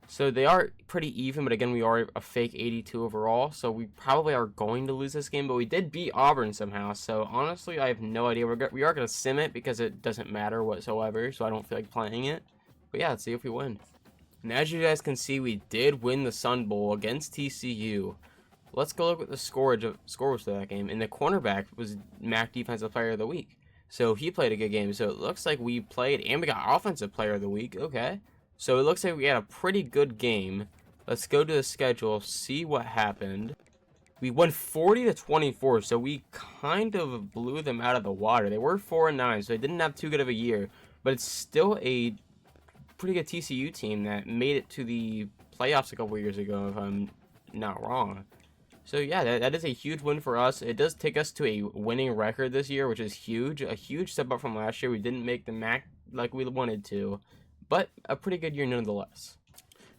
So they are pretty even, but again, we are a fake 82 overall, so we probably are going to lose this game, but we did beat Auburn somehow, so honestly, I have no idea. We are going to sim it because it doesn't matter whatsoever, so I don't feel like playing it. But yeah, let's see if we win. And as you guys can see, we did win the Sun Bowl against TCU. Let's go look at the score was for that game, and the cornerback was MAC Defensive Player of the Week. So he played a good game, so it looks like we played, and we got Offensive Player of the Week, okay. So it looks like we had a pretty good game. Let's go to the schedule, see what happened. We won 40-24, so we kind of blew them out of the water. They were 4-9, so they didn't have too good of a year. But it's still a pretty good TCU team that made it to the playoffs a couple years ago, if I'm not wrong. So yeah, that is a huge win for us. It does take us to a winning record this year, which is huge. A huge step up from last year. We didn't make the MAC like we wanted to. But a pretty good year nonetheless.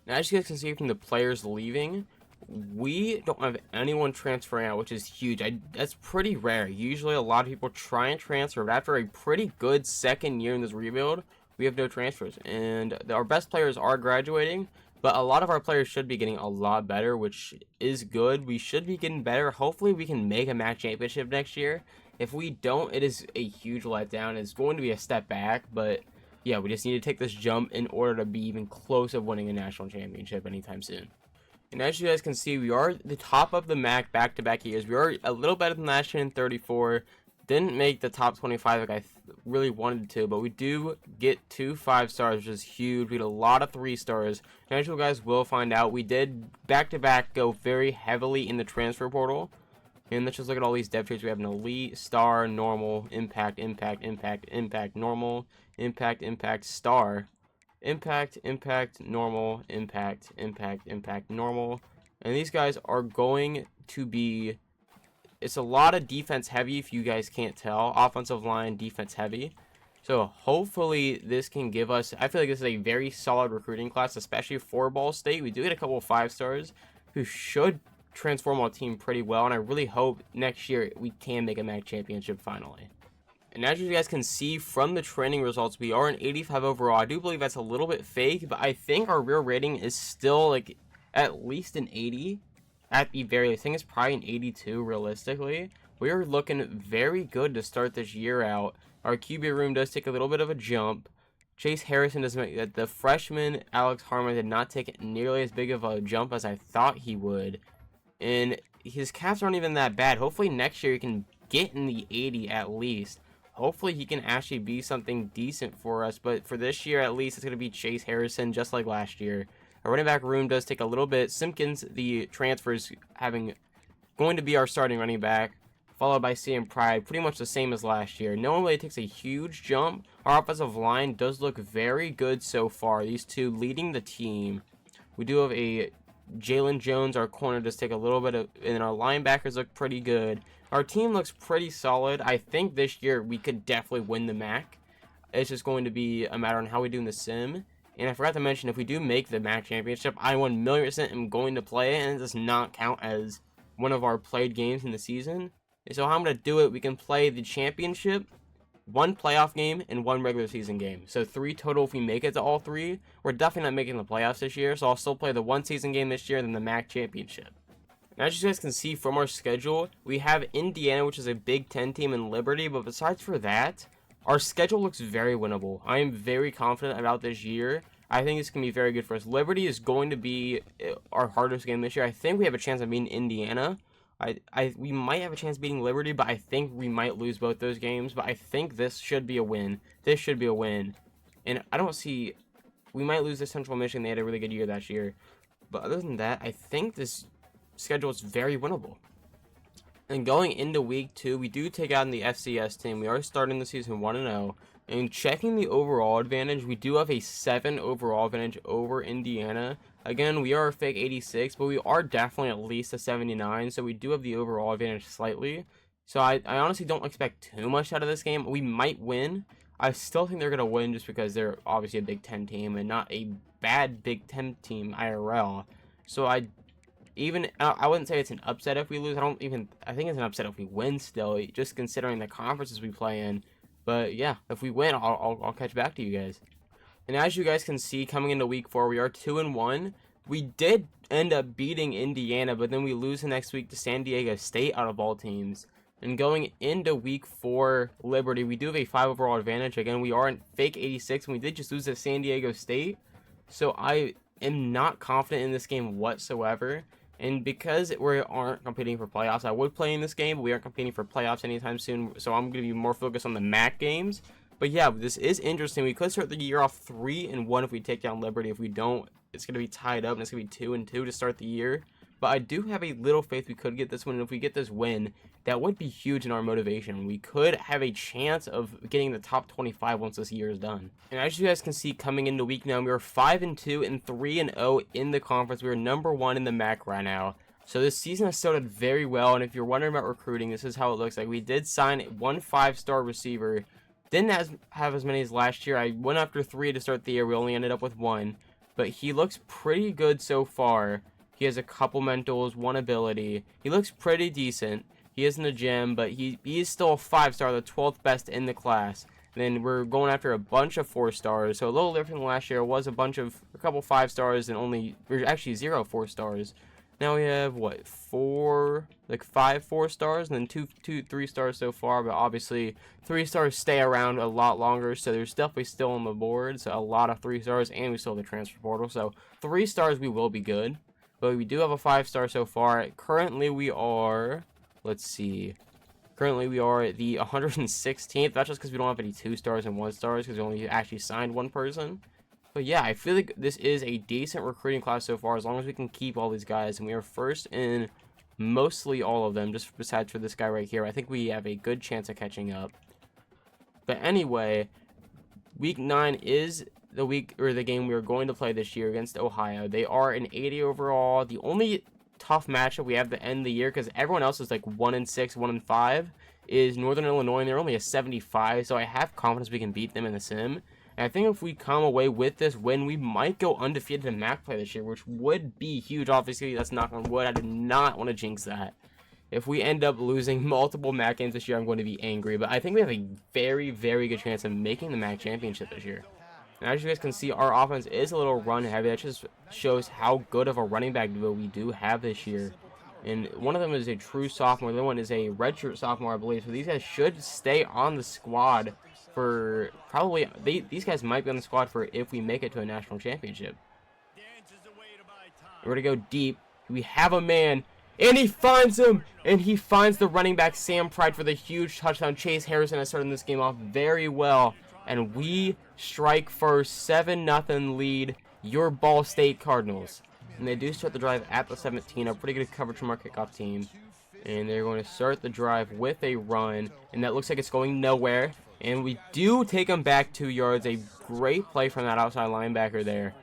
Now, as you guys can see from the players leaving, we don't have anyone transferring out, which is huge. That's pretty rare. Usually a lot of people try and transfer, but after a pretty good second year in this rebuild, we have no transfers. And our best players are graduating, But a lot of our players should be getting a lot better, which is good. We should be getting better. Hopefully we can make a MAC championship next year. If we don't, it is a huge letdown. It's going to be a step back, but yeah, we just need to take this jump in order to be even close of winning a national championship anytime soon. And as you guys can see, we are the top of the MAC back-to-back years. We are a little better than last year in 34. Didn't make the top 25 like I really wanted to, but we do get 2 5-stars, which is huge. We had a lot of 3-stars. And as you guys will find out, we did back-to-back go very heavily in the transfer portal. And let's just look at all these depth charts. We have an elite, star, normal, impact, impact, impact, impact, normal, impact, impact, star, impact, impact, normal, impact, impact, impact, normal. And these guys are going to be... It's a lot of defense heavy, if you guys can't tell. Offensive line, defense heavy. So hopefully this can give us... I feel like this is a very solid recruiting class, especially for Ball State. We do get a couple of 5-stars who should transform our team pretty well. And I really hope next year we can make a MAC championship finally. And as you guys can see from the training results, we are an 85 overall. I do believe that's a little bit fake, but I think our real rating is still like at least an 80. At the very least, I think it's probably an 82 realistically. We are looking very good to start this year out. Our QB room does take a little bit of a jump. Chase Harrison does make that. The freshman Alex Harmon did not take nearly as big of a jump as I thought he would. And his caps aren't even that bad. Hopefully next year he can get in the 80 at least. Hopefully he can actually be something decent for us. But for this year at least, it's going to be Chase Harrison just like last year. Our running back room does take a little bit. Simpkins, the transfers, going to be our starting running back, followed by CM Pride, pretty much the same as last year. No one really takes a huge jump. Our offensive line does look very good so far. These two leading the team. We do have a Jalen Jones, our corner, does take a little bit of, and our linebackers look pretty good. Our team looks pretty solid. I think this year we could definitely win the MAC. It's just going to be a matter on how we do in the sim. And I forgot to mention, if we do make the MAC championship, I 1,000,000% am going to play it, and it does not count as one of our played games in the season. And so how I'm going to do it, we can play the championship, 1 playoff game, and 1 regular season game. So 3 total if we make it to all 3. We're definitely not making the playoffs this year, so I'll still play the 1 season game this year and then the MAC championship. And as you guys can see from our schedule, we have Indiana, which is a Big Ten team, and Liberty, but besides for that, our schedule looks very winnable. I am very confident about this year. I think it's going to be very good for us. Liberty is going to be our hardest game this year. I think we have a chance of beating Indiana. We might have a chance of beating Liberty, but I think we might lose both those games. But I think this should be a win. This should be a win. And I don't see... We might lose to Central Michigan. They had a really good year last year. But other than that, I think this schedule is very winnable. And going into week 2, we do take out the FCS team. We are starting the season 1-0. And checking the overall advantage, we do have a 7 overall advantage over Indiana. Again, we are a fake 86, but we are definitely at least a 79. So we do have the overall advantage slightly. So I honestly don't expect too much out of this game. We might win. I still think they're going to win just because they're obviously a Big Ten team and not a bad Big Ten team IRL. So I wouldn't say it's an upset if we lose. I think it's an upset if we win still, just considering the conferences we play in. But yeah, if we win, I'll catch back to you guys. And as you guys can see, coming into week 4, we are 2-1. We did end up beating Indiana, but then we lose the next week to San Diego State out of all teams. And going into week 4, Liberty, we do have a 5 overall advantage. Again, we are in fake 86, and we did just lose to San Diego State. So I am not confident in this game whatsoever. And because we aren't competing for playoffs, I would play in this game, but we aren't competing for playoffs anytime soon, so I'm going to be more focused on the MAC games. But yeah, this is interesting. We could start the year off 3-1 if we take down Liberty. If we don't, it's going to be tied up, and it's going to be 2-2 to start the year. But I do have a little faith we could get this win, and if we get this win, that would be huge in our motivation. We could have a chance of getting the top 25 once this year is done. And as you guys can see, coming into week 9, we are 5-2 and 3-0 in the conference. We are number 1 in the MAC right now. So this season has started very well, and if you're wondering about recruiting, this is how it looks like. We did sign 1 5-star receiver. Didn't have as many as last year. I went after 3 to start the year. We only ended up with 1. But he looks pretty good so far. He has a couple mentals, 1 ability. He looks pretty decent. He isn't a gem, but he is still a 5-star, the 12th best in the class. then we're going after a bunch of 4-stars. So a little different than last year. It was a couple 5-stars and there's actually 0 4-stars. Now we have what, 5 4-stars, and then 2 3-stars so far. But obviously 3-stars stay around a lot longer, so there's definitely still on the board. So a lot of 3-stars, and we still have the transfer portal. So 3-stars we will be good, but we do have a 5-star so far. Currently we are, let's see. Currently, we are at the 116th. That's just because we don't have any 2-stars and 1-stars, because we only actually signed one person. But yeah, I feel like this is a decent recruiting class so far, as long as we can keep all these guys. And we are first in mostly all of them, just besides for this guy right here. I think we have a good chance of catching up. But anyway, Week 9 is the game we are going to play this year against Ohio. They are an 80 overall. The only tough matchup we have to end the year, because everyone else is like 1-6, 1-5, is Northern Illinois, and they're only a 75, so I have confidence we can beat them in the sim. And I think if we come away with this win, we might go undefeated in MAC play this year, which would be huge. Obviously, that's knock on wood. I do not want to jinx that. If we end up losing multiple MAC games this year, I'm going to be angry, but I think we have a very, very good chance of making the MAC championship this year. And as you guys can see, our offense is a little run heavy. That just shows how good of a running back duo we do have this year. And one of them is a true sophomore. The other one is a redshirt sophomore, I believe. So these guys should stay on the squad for probably... These guys might be on the squad for if we make it to a national championship. We're going to go deep. We have a man, and he finds him! And he finds the running back, Sam Pride, for the huge touchdown. Chase Harrison has started this game off very well. And we strike first, 7-0 lead, your Ball State Cardinals. And they do start the drive at the 17, a pretty good coverage from our kickoff team. And they're going to start the drive with a run, and that looks like it's going nowhere. And we do take them back 2 yards, a great play from that outside linebacker there.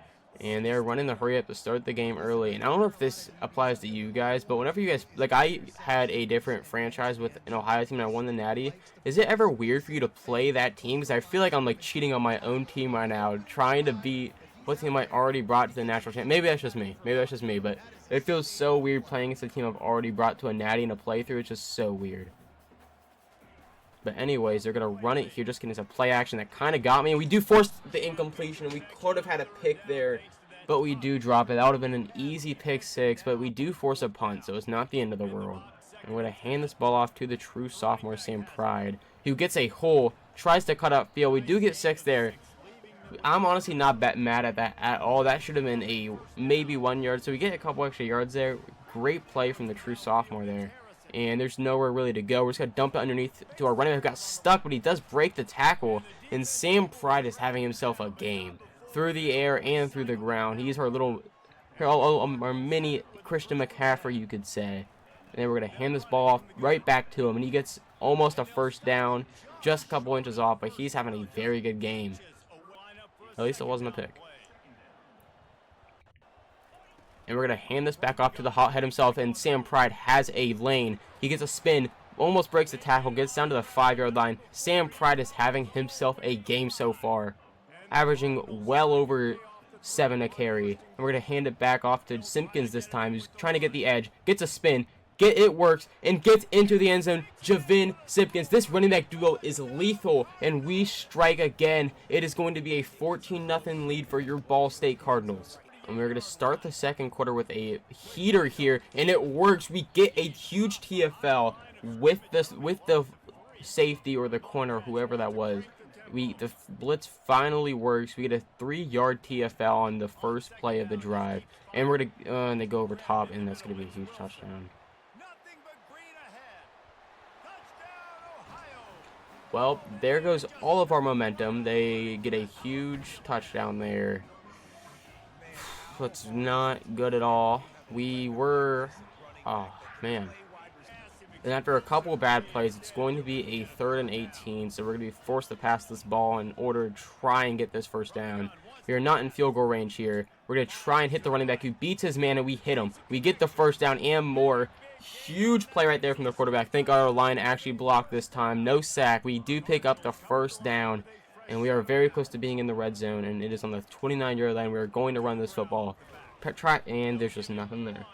And they're running the hurry up to start the game early. And I don't know if this applies to you guys, but whenever you guys, like I had a different franchise with an Ohio team and I won the Natty, is it ever weird for you to play that team? Because I feel like I'm like cheating on my own team right now, trying to beat what team I already brought to the national champ. Maybe that's just me, but it feels so weird playing against a team I've already brought to a Natty and a playthrough. It's just so weird. But anyways, they're going to run it here, just getting some play action that kind of got me. And we do force the incompletion, and we could have had a pick there, but we do drop it. That would have been an easy pick 6, but we do force a punt, so it's not the end of the world. And we're going to hand this ball off to the true sophomore, Sam Pride, who gets a hole, tries to cut up field. We do get 6 there. I'm honestly not mad at that at all. That should have been a maybe 1 yard, so we get a couple extra yards there. Great play from the true sophomore there. And there's nowhere really to go. We're just going to dump it underneath to our running back who got stuck, but he does break the tackle. And Sam Pride is having himself a game through the air and through the ground. He's our mini Christian McCaffrey, you could say. And then we're going to hand this ball off right back to him. And he gets almost a first down, just a couple inches off, but he's having a very good game. At least it wasn't a pick. And we're going to hand this back off to the hothead himself, and Sam Pride has a lane. He gets a spin, almost breaks the tackle, gets down to the 5-yard line. Sam Pride is having himself a game so far, averaging well over 7 a carry. And we're going to hand it back off to Simpkins this time, who's trying to get the edge, gets a spin, it works, and gets into the end zone. Javin Simpkins, this running back duo is lethal, and we strike again. It is going to be a 14-0 lead for your Ball State Cardinals. And we're going to start the second quarter with a heater here, and it works. We get a huge TFL with the safety or the corner, whoever that was. The blitz finally works. We get a 3-yard TFL on the first play of the drive, and we're going to and they go over top, and that's going to be a huge touchdown. Well, there goes all of our momentum. They get a huge touchdown there. That's not good at all. Oh man. And after a couple of bad plays, it's going to be a 3rd and 18, so we're going to be forced to pass this ball in order to try and get this first down. We are not in field goal range here. We're going to try and hit the running back who beats his man, and we hit him. We get the first down and more. Huge play right there from the quarterback. Thank God our line actually blocked this time. No sack. We do pick up the first down. And we are very close to being in the red zone, and it is on the 29-yard line. We are going to run this football. And there's just nothing there.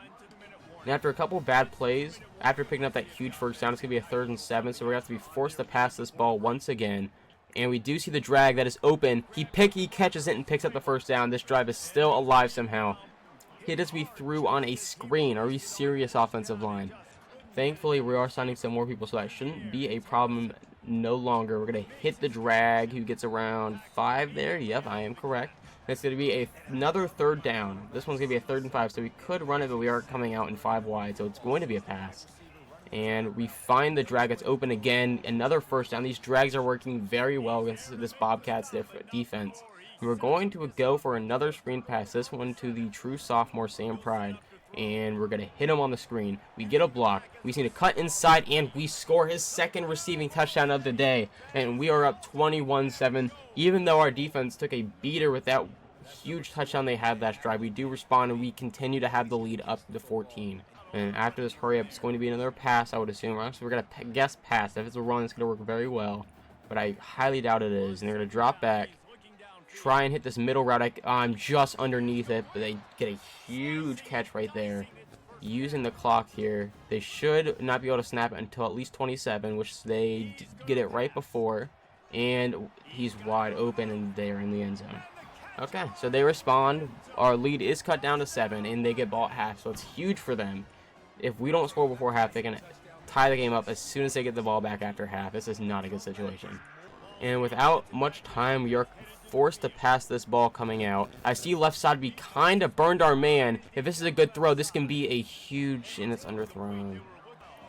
And after a couple bad plays, after picking up that huge first down, it's going to be a 3rd and 7, so we're going to have to be forced to pass this ball once again. And we do see the drag that is open. He catches it and picks up the first down. This drive is still alive somehow. Hit as we threw on a screen. Are we serious, offensive line? Thankfully, we are signing some more people, so that shouldn't be a problem no longer. We're going to hit the drag. Who gets around 5 there? Yep, I am correct. It's going to be another third down. This one's going to be a 3rd and 5, so we could run it, but we are coming out in 5 wide, so it's going to be a pass. And we find the drag. It's open again. Another first down. These drags are working very well against this Bobcats defense. We're going to go for another screen pass. This one to the true sophomore, Sam Pride. And we're going to hit him on the screen. We get a block. We just need to cut inside, and we score his 2nd receiving touchdown of the day. And we are up 21-7. Even though our defense took a beater with that huge touchdown they had last drive, we do respond, and we continue to have the lead up to 14. And after this hurry up, it's going to be another pass, I would assume. So we're going to guess pass. If it's a run, it's going to work very well. But I highly doubt it is. And they're going to drop back, try and hit this middle route. I'm just underneath it, but they get a huge catch right there. Using the clock here, they should not be able to snap it until at least 27, which they get it right before. And he's wide open, and they're in the end zone. Okay, so they respond. Our lead is cut down to 7, and they get ball at half, so it's huge for them. If we don't score before half, they can tie the game up as soon as they get the ball back after half. This is not a good situation. And without much time, we are forced to pass this ball coming out. I see left side, we kind of burned our man. If this is a good throw, this can be a huge, and it's underthrown.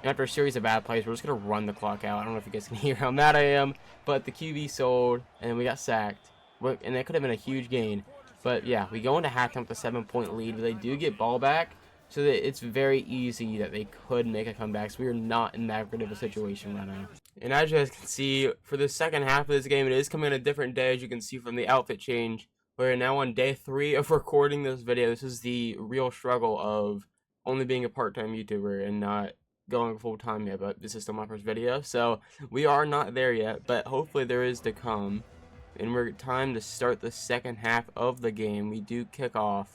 And after a series of bad plays, we're just going to run the clock out. I don't know if you guys can hear how mad I am, but the QB sold, and we got sacked. And that could have been a huge gain. But yeah, we go into halftime with a 7-point lead, but they do get ball back. So that it's very easy that they could make a comeback. So we are not in that good of a situation right now. And as you guys can see, for the second half of this game, it is coming on a different day, as you can see from the outfit change. We're now on day 3 of recording this video. This is the real struggle of only being a part-time YouTuber and not going full-time yet. But this is still my first video, so we are not there yet. But hopefully there is to come. And we're time to start the second half of the game. We do kick off.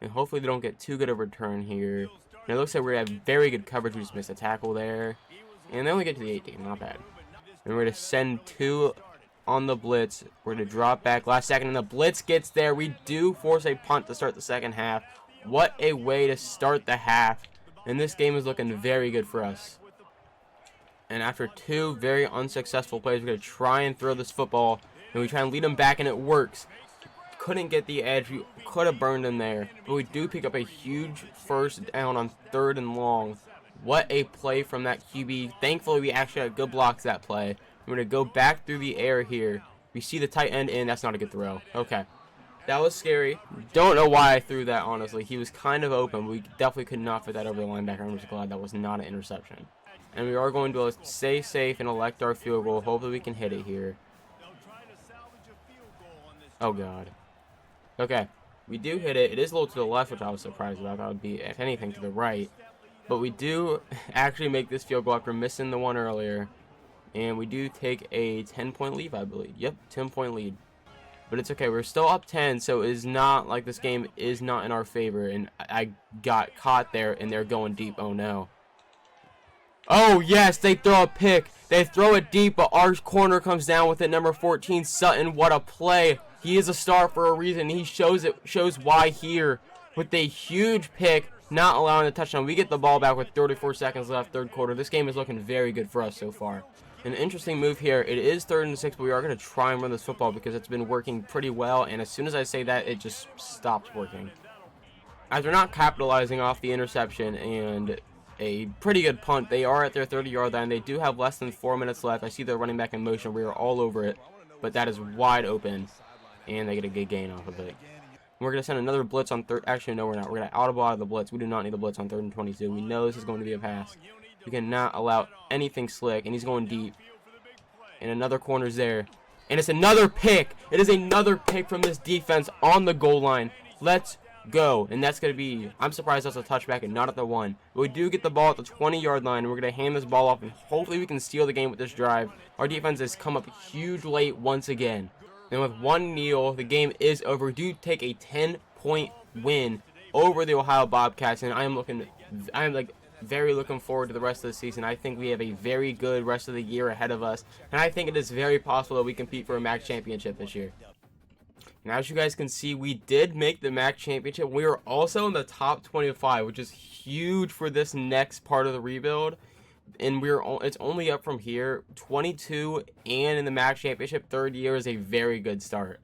And hopefully they don't get too good of a return here. And it looks like we have very good coverage. We just missed a tackle there. And they only get to the 18. Not bad. And we're going to send 2 on the blitz. We're going to drop back last second. And the blitz gets there. We do force a punt to start the second half. What a way to start the half. And this game is looking very good for us. And after 2 very unsuccessful plays, we're going to try and throw this football. And we try and lead them back, and it works. Couldn't get the edge. We could have burned him there, but we do pick up a huge first down on 3rd and long. What a play from that QB. Thankfully, we actually had good blocks that play. We're going to go back through the air here. We see the tight end in. That's not a good throw. Okay. That was scary. Don't know why I threw that, honestly. He was kind of open. We definitely could not fit that over the linebacker. I'm just glad that was not an interception. And we are going to stay safe and elect our field goal. Hopefully, we can hit it here. Oh, God. Okay, we do hit it. It is a little to the left, which I was surprised about. That would be, if anything, to the right. But we do actually make this field goal after missing the one earlier. And we do take a 10-point lead, I believe. Yep, 10-point lead. But it's okay. We're still up 10, so it is not like this game is not in our favor. And I got caught there, and they're going deep. Oh, no. Oh, yes, they throw a pick. They throw it deep, but our corner comes down with it. Number 14, Sutton. What a play. He is a star for a reason. He shows why here with a huge pick, not allowing the touchdown. We get the ball back with 34 seconds left, 3rd quarter. This game is looking very good for us so far. An interesting move here. It is 3rd and 6, but we are going to try and run this football because it's been working pretty well. And as soon as I say that, it just stops working. As they're not capitalizing off the interception and a pretty good punt, they are at their 30-yard line. They do have less than 4 minutes left. I see they're running back in motion. We are all over it, but that is wide open. And they get a good gain off of it. We're going to send another blitz on 3rd. Actually, no, we're not. We're going to audible out of the blitz. We do not need the blitz on 3rd and 22. We know this is going to be a pass. We cannot allow anything slick. And he's going deep. And another corner's there. And it's another pick. It is another pick from this defense on the goal line. Let's go. And that's going to be, I'm surprised that's a touchback and not at the 1. But we do get the ball at the 20-yard line. And we're going to hand this ball off. And hopefully we can steal the game with this drive. Our defense has come up huge late once again. And with 1 kneel, the game is over. We do take a 10-point win over the Ohio Bobcats, and I am like very looking forward to the rest of the season. I think we have a very good rest of the year ahead of us, and I think it is very possible that we compete for a MAC championship this year. And as you guys can see, we did make the MAC championship. We are also in the top 25, which is huge for this next part of the rebuild. And it's only up from here. 22 and in the MAC championship, third year is a very good start.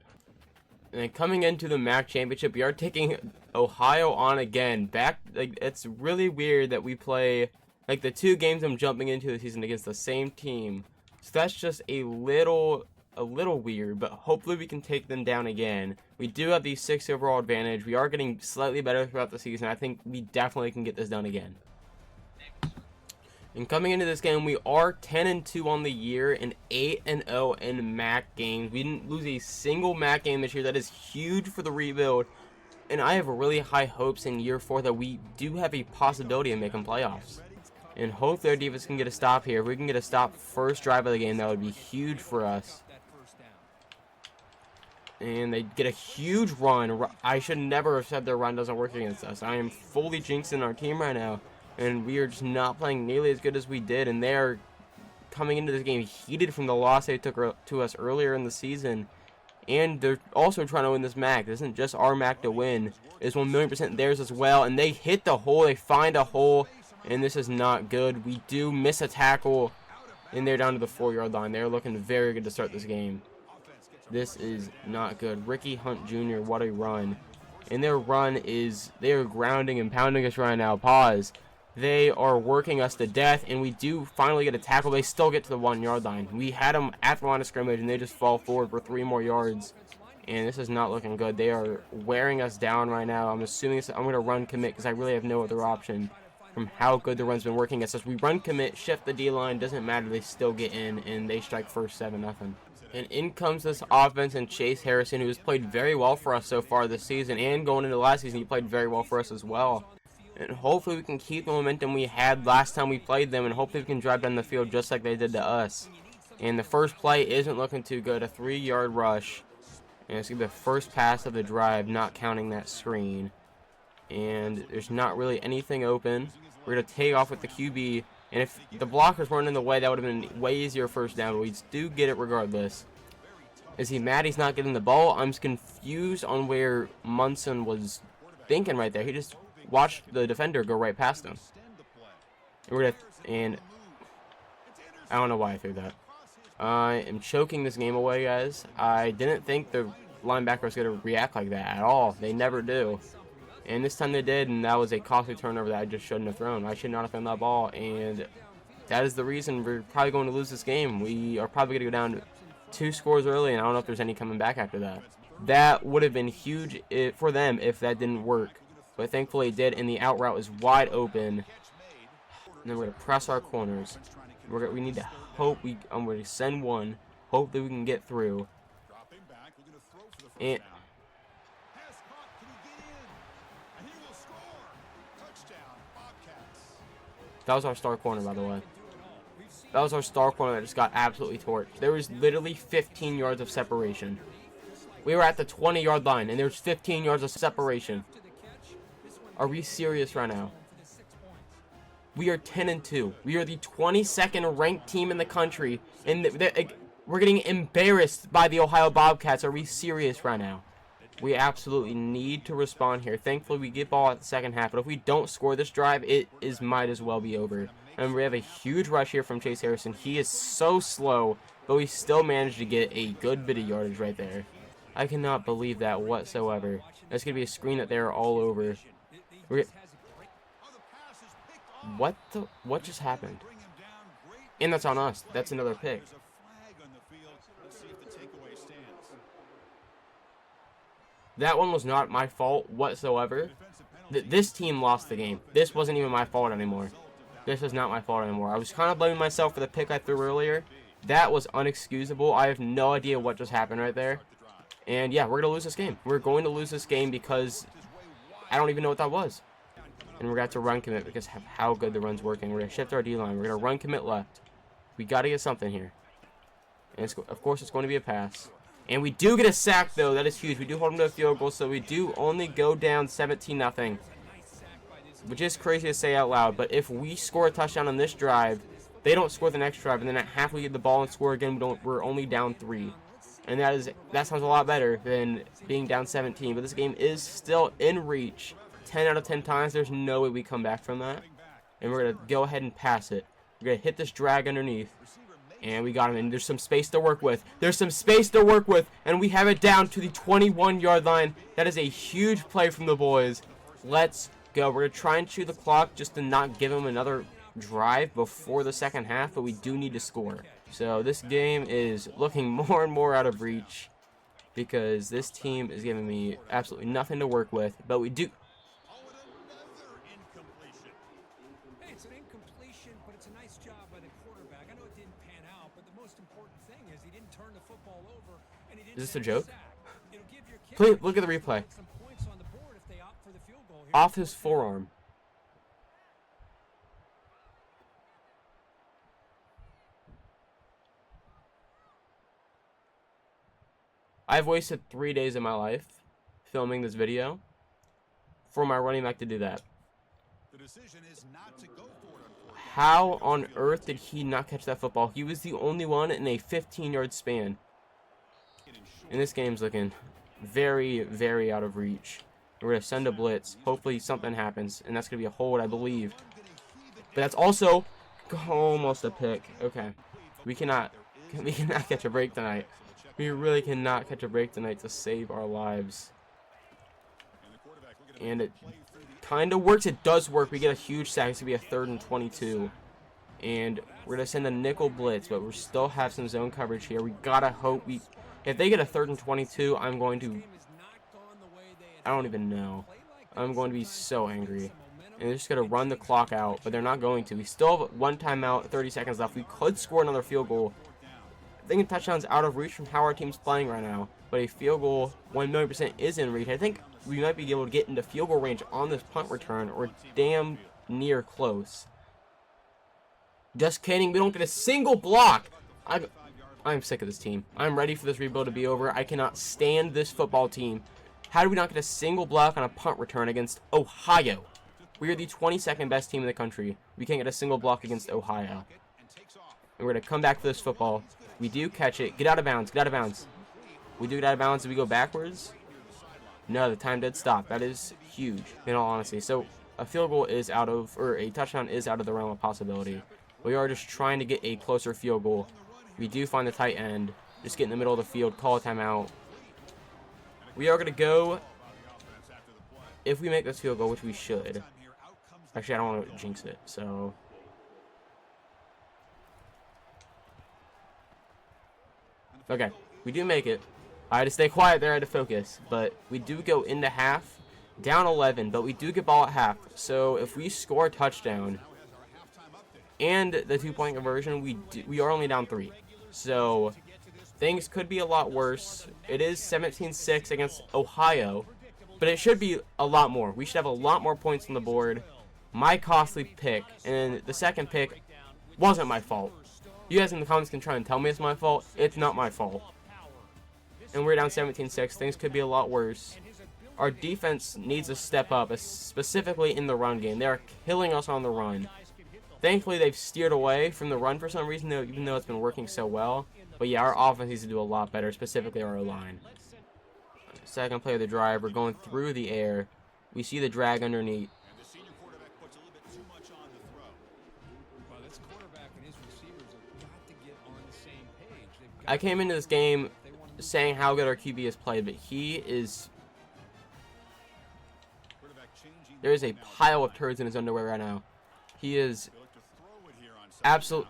And then coming into the MAC championship, we are taking Ohio on again. It's really weird that we play like the 2 games I'm jumping into the season against the same team. So that's just a little weird, but hopefully we can take them down again. We do have the 6 overall advantage. We are getting slightly better throughout the season. I think we definitely can get this done again. And coming into this game, we are 10-2 on the year and 8-0 in MAC games. We didn't lose a single MAC game this year. That is huge for the rebuild. And I have really high hopes in year 4 that we do have a possibility of making playoffs. And hopefully our defense can get a stop here. If we can get a stop first drive of the game, that would be huge for us. And they get a huge run. I should never have said their run doesn't work against us. I am fully jinxing our team right now. And we are just not playing nearly as good as we did. And they are coming into this game heated from the loss they took to us earlier in the season. And they're also trying to win this MAC. This isn't just our MAC to win. It's 1,000,000% theirs as well. And they hit the hole. They find a hole. And this is not good. We do miss a tackle. And they're down to the 4-yard line. They're looking very good to start this game. This is not good. Ricky Hunt Jr., what a run. And their run is, they are grounding and pounding us right now. Pause. They are working us to death, and we do finally get a tackle. They still get to the 1-yard line. We had them at the line of scrimmage, and they just fall forward for 3 more yards. And this is not looking good. They are wearing us down right now. I'm assuming I'm going to run commit because I really have no other option from how good the run's been working against us. We run commit, shift the D-line, doesn't matter. They still get in, and they strike first 7-0. And in comes this offense and Chase Harrison, who has played very well for us so far this season. And going into last season, he played very well for us as well. And hopefully we can keep the momentum we had last time we played them, and hopefully we can drive down the field just like they did to us. And the first play isn't looking too good, a 3-yard rush. And it's going to be the first pass of the drive, not counting that screen. And there's not really anything open. We're going to take off with the QB. And if the blockers weren't in the way, that would have been way easier first down. But we do get it regardless. Is he mad he's not getting the ball? I'm confused on where Munson was thinking right there. He just watched the defender go right past him. And I don't know why I threw that. I am choking this game away, guys. I didn't think the linebacker was going to react like that at all. They never do. And this time they did, and that was a costly turnover that I just shouldn't have thrown. I should not have thrown that ball, and that is the reason we're probably going to lose this game. We are probably going to go down 2 scores early, and I don't know if there's any coming back after that. That would have been huge for them if that didn't work. But thankfully it did, and the out route was wide open. And then we're going to press our corners. We need to hope I'm going to send one. Hopefully we can get through. And that was our star corner, by the way. That was our star corner that just got absolutely torched. There was literally 15 yards of separation. We were at the 20-yard line, and there was 15 yards of separation. Are we serious right now? We are 10-2. We are the 22nd ranked team in the country, and we're getting embarrassed by the Ohio Bobcats. Are we serious right now? We absolutely need to respond here. Thankfully, we get ball at the second half, but if we don't score this drive, might as well be over. And we have a huge rush here from Chase Harrison. He is so slow, but we still managed to get a good bit of yardage right there. I cannot believe that whatsoever. That's going to be a screen that they're all over. What just happened? And that's on us. That's another pick. That one was not my fault whatsoever. This team lost the game. This wasn't even my fault anymore. This is not my fault anymore. I was kind of blaming myself for the pick I threw earlier. That was unexcusable. I have no idea what just happened right there. And yeah, we're going to lose this game. We're going to lose this game because I don't even know what that was. And we're going to have to run commit because of how good the run's working. We're going to shift our D-line. We're going to run commit left. We got to get something here. And of course, it's going to be a pass. And we do get a sack, though. That is huge. We do hold them to a field goal, so we do only go down 17-0. which is crazy to say out loud, but if we score a touchdown on this drive, they don't score the next drive, and then at half we get the ball and score again, we're only down 3. And that sounds a lot better than being down 17, but this game is still in reach. 10 out of 10 times, there's no way we come back from that. And we're going to go ahead and pass it. We're going to hit this drag underneath. And we got him, and there's some space to work with. There's some space to work with, and we have it down to the 21-yard line. That is a huge play from the boys. Let's go. We're going to try and chew the clock just to not give them another drive before the second half, but we do need to score. So this game is looking more and more out of reach because this team is giving me absolutely nothing to work with, but we do... Is this a joke? Please look at the replay. Off his forearm. I've wasted 3 days of my life filming this video for my running back to do that. How on earth did he not catch that football? He was the only one in a 15-yard span. And this game's looking very, very out of reach. We're going to send a blitz. Hopefully something happens. And that's going to be a hold, I believe. But that's also almost a pick. Okay. We cannot catch a break tonight. We really cannot catch a break tonight to save our lives. And it kind of works. It does work. We get a huge sack. It's going to be a 3rd and 22. And we're going to send a nickel blitz. But we still have some zone coverage here. We got to hope we... If they get a 3rd and 22, I'm going to... I don't even know. I'm going to be so angry. And they're just going to run the clock out, but they're not going to. We still have 1 timeout, 30 seconds left. We could score another field goal. I think a touchdown's out of reach from how our team's playing right now. But a field goal, 1,000,000% is in reach. I think we might be able to get into field goal range on this punt return, or damn near close. Just kidding. We don't get a single block. I'm sick of this team. I'm ready for this rebuild to be over. I cannot stand this football team. How did we not get a single block on a punt return against Ohio? We are the 22nd best team in the country. We can't get a single block against Ohio. And we're going to come back for this football. We do catch it. Get out of bounds. Get out of bounds. We do get out of bounds. Do we go backwards? No, the time did stop. That is huge, in all honesty. So a field goal is out of, or a touchdown is out of the realm of possibility. We are just trying to get a closer field goal. We do find the tight end. Just get in the middle of the field. Call a timeout. We are going to go. If we make this field goal, which we should. Actually, I don't want to jinx it. So. Okay. We do make it. I had to stay quiet there. I had to focus. But we do go into half. Down 11. But we do get ball at half. So if we score a touchdown. And the 2-point conversion, we are only down 3. So, things could be a lot worse. It is 17-6 against Ohio, but it should be a lot more. We should have a lot more points on the board. My costly pick, and the second pick wasn't my fault. You guys in the comments can try and tell me it's my fault. It's not my fault. And we're down 17-6. Things could be a lot worse. Our defense needs to step up, specifically in the run game. They are killing us on the run. Thankfully, they've steered away from the run for some reason, even though it's been working so well. But yeah, our offense needs to do a lot better, specifically our O-line. Second play of the drive, we're going through the air. We see the drag underneath. I came into this game saying how good our QB has played, but he is... There is a pile of turds in his underwear right now. He is... absolute.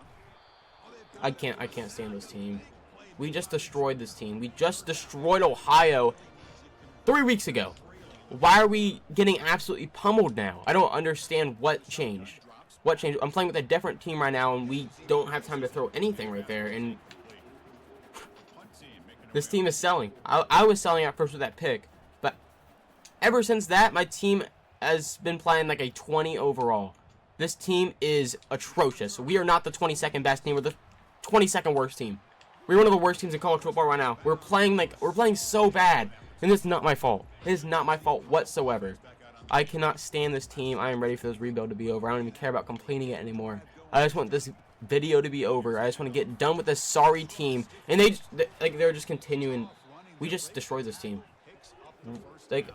I can't stand this team. We just destroyed this team. We just destroyed Ohio 3 weeks ago. Why are we getting absolutely pummeled now? I don't understand what changed. What changed? I'm playing with a different team right now, and we don't have time to throw anything right there. And this team is selling. I was selling at first with that pick, but ever since that, my team has been playing like a 20 overall. This team is atrocious. We are not the 22nd best team. We're the 22nd worst team. We're one of the worst teams in college football right now. We're playing so bad, and it's not my fault. It is not my fault whatsoever. I cannot stand this team. I am ready for this rebuild to be over. I don't even care about completing it anymore. I just want this video to be over. I just want to get done with this sorry team. And they're just continuing. We just destroyed this team. Like,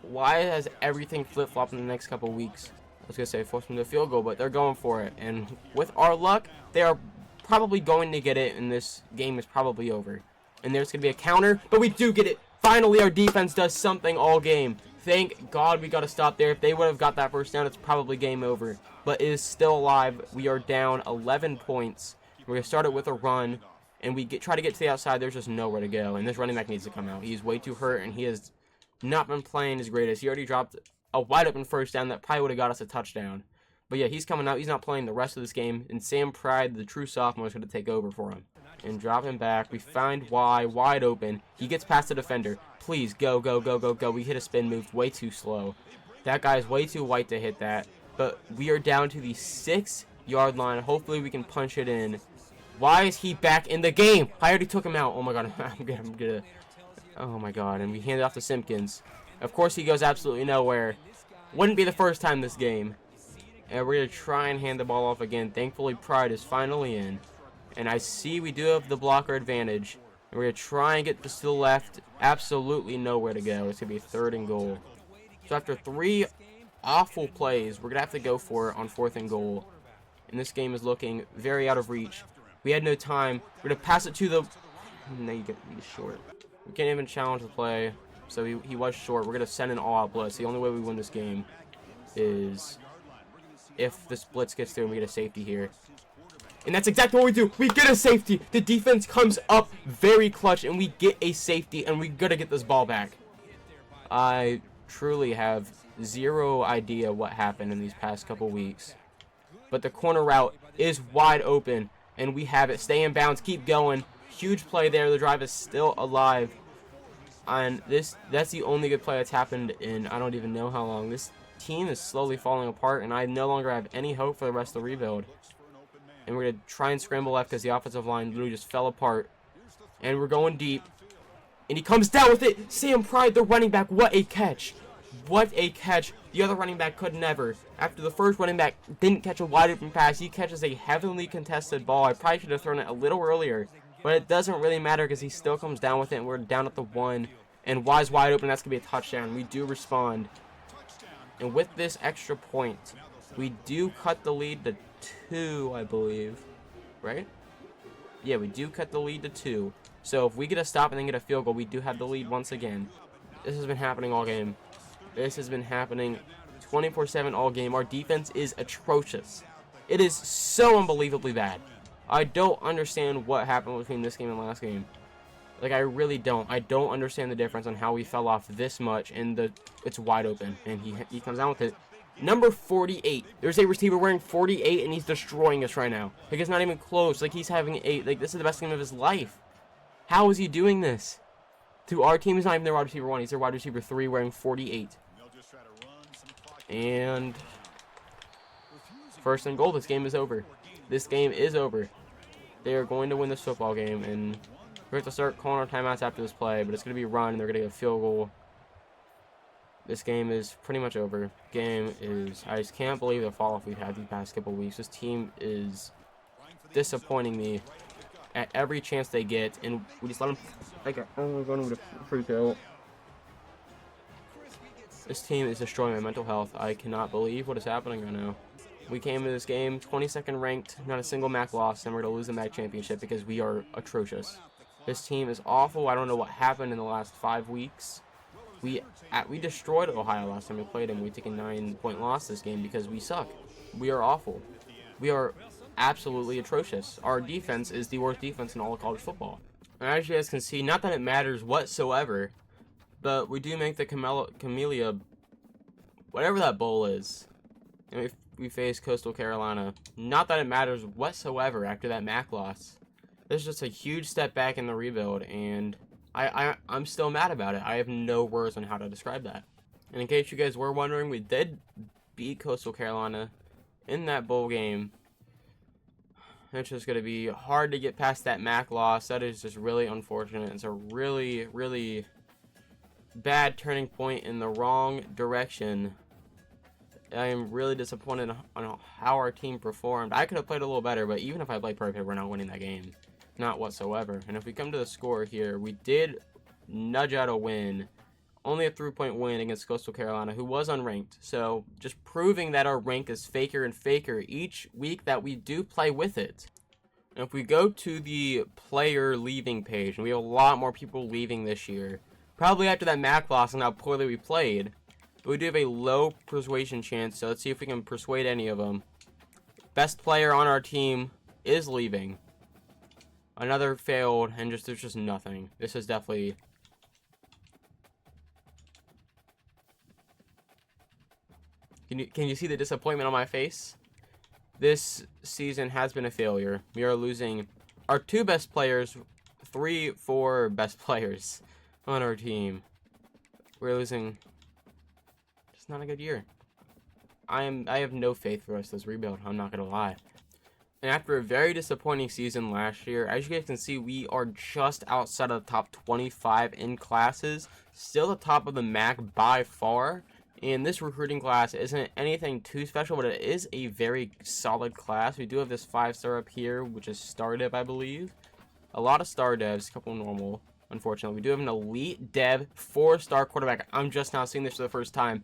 why has everything flip-flopped in the next couple weeks? I was gonna say force them to a field goal, but they're going for it. And with our luck, they are probably going to get it, and this game is probably over. And there's gonna be a counter, but we do get it. Finally, our defense does something all game. Thank God we got to stop there. If they would have got that first down, it's probably game over. But it is still alive. We are down 11 points. We're going to start it with a run. And we try to get to the outside. There's just nowhere to go. And this running back needs to come out. He's way too hurt, and he has not been playing his greatest. He already dropped a wide open first down that probably would have got us a touchdown. But yeah, he's coming out. He's not playing the rest of this game. And Sam Pride, the true sophomore, is going to take over for him. And drop him back. We find Y wide open. He gets past the defender. Please go, go, go, go, go. We hit a spin move way too slow. That guy's way too white to hit that. But we are down to the 6-yard line. Hopefully we can punch it in. Why is he back in the game? I already took him out. Oh my god. I'm gonna. Oh my god. And we hand it off to Simpkins. Of course he goes absolutely nowhere. Wouldn't be the first time this game. And we're gonna try and hand the ball off again. Thankfully Pride is finally in. And I see we do have the blocker advantage. And we're going to try and get this to the left. Absolutely nowhere to go. It's going to be 3rd and goal. So after 3 awful plays, we're going to have to go for it on 4th and goal. And this game is looking very out of reach. We had no time. We're going to pass it to the... No, you get short. We can't even challenge the play. So he was short. We're going to send an all-out blitz. The only way we win this game is if this blitz gets through and we get a safety here. And that's exactly what we do. We get a safety. The defense comes up very clutch, and we get a safety, and we gotta get this ball back. I truly have zero idea what happened in these past couple weeks. But the corner route is wide open, and we have it. Stay in bounds. Keep going. Huge play there. The drive is still alive. And that's the only good play that's happened in I don't even know how long. This team is slowly falling apart, and I no longer have any hope for the rest of the rebuild. And we're going to try and scramble left because the offensive line literally just fell apart. And we're going deep. And he comes down with it. Sam Pride, the running back. What a catch. What a catch. The other running back could never. After the first running back didn't catch a wide open pass, he catches a heavily contested ball. I probably should have thrown it a little earlier. But it doesn't really matter because he still comes down with it. And we're down at the 1. And Y's wide open. That's going to be a touchdown. We do respond. And with this extra point, we do cut the lead to 2, I believe, right? Yeah, we do cut the lead to 2. So if we get a stop and then get a field goal, we do have the lead once again. This has been happening all game. This has been happening 24/7 all game. Our defense is atrocious. It is so unbelievably bad. I don't understand what happened between this game and last game. Like, I really don't. I don't understand the difference on how we fell off this much, and it's wide open, and he comes down with it. Number 48. There's a receiver wearing 48, and he's destroying us right now. Like, it's not even close. Like, he's having 8. Like, this is the best game of his life. How is he doing this? To our team, he's not even their wide receiver 1. He's their wide receiver 3 wearing 48. And 1st and goal. This game is over. This game is over. They are going to win this football game, and we're going to have to start calling our timeouts after this play, but it's going to be a run, and they're going to get a field goal. This game is pretty much over. I just can't believe the fall off we've had these past couple weeks. This team is disappointing me at every chance they get, and we just let them. Oh my god, I'm gonna freak out. This team is destroying my mental health. I cannot believe what is happening right now. We came into this game 22nd ranked, not a single MAC loss, and we're gonna lose the MAC championship because we are atrocious. This team is awful. I don't know what happened in the last 5 weeks. We destroyed Ohio last time we played them. We took a 9-point loss this game because we suck. We are awful. We are absolutely atrocious. Our defense is the worst defense in all of college football. And as you guys can see, not that it matters whatsoever, but we do make the Camellia, whatever that bowl is. And we face Coastal Carolina. Not that it matters whatsoever after that MAC loss. This is just a huge step back in the rebuild, and I'm still mad about it. I have no words on how to describe that. And in case you guys were wondering, we did beat Coastal Carolina in that bowl game. It's just going to be hard to get past that MAC loss. That is just really unfortunate. It's a really, really bad turning point in the wrong direction I am really disappointed on how our team performed. I could have played a little better, but even if I played perfect, we're not winning that game. Not whatsoever. And if we come to the score here, we did nudge out a win. Only a 3-point win against Coastal Carolina, who was unranked. So just proving that our rank is faker and faker each week that we do play with it. And if we go to the player leaving page, and we have a lot more people leaving this year, probably after that MAC loss and how poorly we played, but we do have a low persuasion chance, so let's see if we can persuade any of them. Best player on our team is leaving. Another failed, and there's just nothing. This is definitely... Can you see the disappointment on my face? This season has been a failure. We are losing our 2 best players, 3, 4 best players on our team. We're losing. It's not a good year. I have no faith for us this rebuild. I'm not gonna lie. And after a very disappointing season last year, as you guys can see, we are just outside of the top 25 in classes. Still the top of the MAC by far. And this recruiting class isn't anything too special, but it is a very solid class. We do have this 5-star up here, which is star dev, I believe. A lot of star devs, a couple normal, unfortunately. We do have an elite dev 4-star quarterback. I'm just now seeing this for the first time.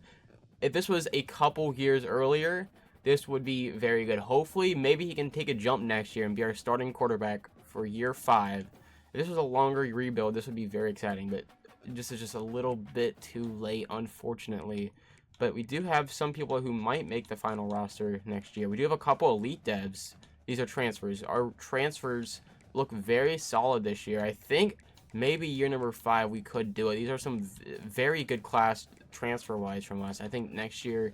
If this was a couple years earlier, this would be very good. Hopefully, maybe he can take a jump next year and be our starting quarterback for year 5. If this was a longer rebuild, this would be very exciting, but this is just a little bit too late, unfortunately. But we do have some people who might make the final roster next year. We do have a couple elite devs. These are transfers. Our transfers look very solid this year. I think maybe year number 5 we could do it. These are some very good class transfer-wise from us. I think next year,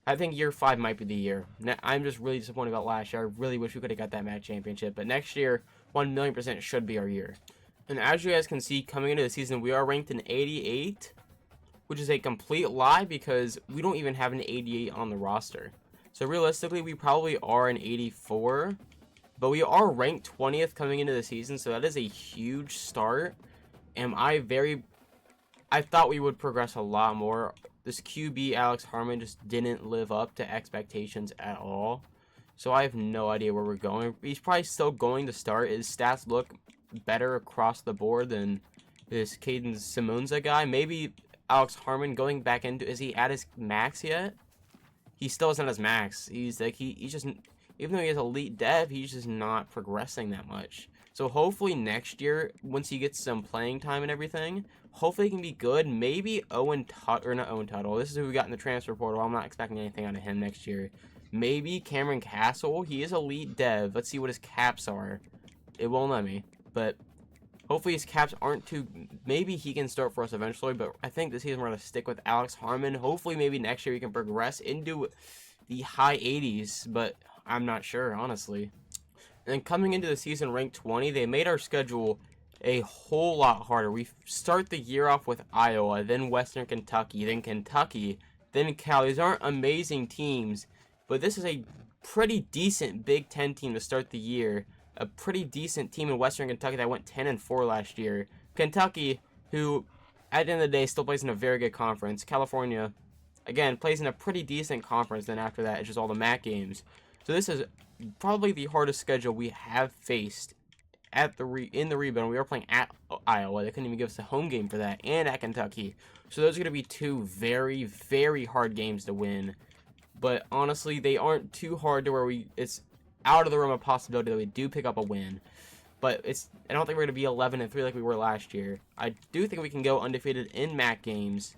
I think year 5 might be the year. I'm just really disappointed about last year. I really wish we could have got that MAC championship. But next year, 1,000,000% should be our year. And as you guys can see, coming into the season, we are ranked in 88, which is a complete lie because we don't even have an 88 on the roster. So realistically, we probably are an 84, but we are ranked 20th coming into the season, so that is a huge start. And I thought we would progress a lot more. This QB, Alex Harmon, just didn't live up to expectations at all. So I have no idea where we're going. He's probably still going to start. His stats look better across the board than this Caden Simonza guy. Maybe Alex Harmon going back into, is he at his max yet? He still isn't at his max. He's like, he's just, even though he has elite dev, he's just not progressing that much. So hopefully next year, once he gets some playing time and everything, hopefully he can be good. Maybe Owen Tuttle, or not Owen Tuttle. This is who we got in the transfer portal. I'm not expecting anything out of him next year. Maybe Cameron Castle. He is elite dev. Let's see what his caps are. It won't let me, but hopefully his caps aren't too... Maybe he can start for us eventually, but I think this season we're going to stick with Alex Harmon. Hopefully maybe next year we can progress into the high 80s, but I'm not sure, honestly. And coming into the season ranked 20, they made our schedule a whole lot harder. We start the year off with Iowa, then Western Kentucky, then Cal. These aren't amazing teams, but this is a pretty decent Big Ten team to start the year. A pretty decent team in Western Kentucky that went 10-4 last year. Kentucky, who at the end of the day still plays in a very good conference. California, again, plays in a pretty decent conference. Then after that, it's just all the MAC games. So this is probably the hardest schedule we have faced at in the rebuild. We are playing at Iowa. They couldn't even give us a home game for that, and at Kentucky. So those are going to be 2 very, very hard games to win. But honestly, they aren't too hard to where it's out of the realm of possibility that we do pick up a win. But I don't think we're going to be 11-3 like we were last year. I do think we can go undefeated in MAC games,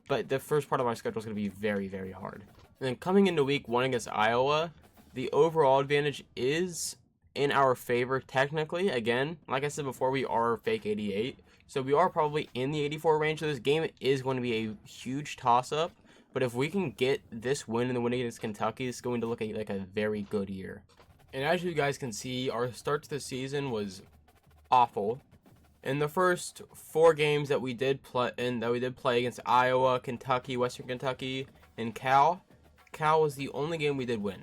but the first part of our schedule is going to be very, very hard. And then coming into week 1 against Iowa, the overall advantage is in our favor technically. Again, like I said before, we are fake 88. So we are probably in the 84 range. So this game is going to be a huge toss-up. But if we can get this win and the win against Kentucky, it's going to look like a very good year. And as you guys can see, our start to the season was awful. In the first 4 games that we did play against Iowa, Kentucky, Western Kentucky, and Cal was the only game we did win.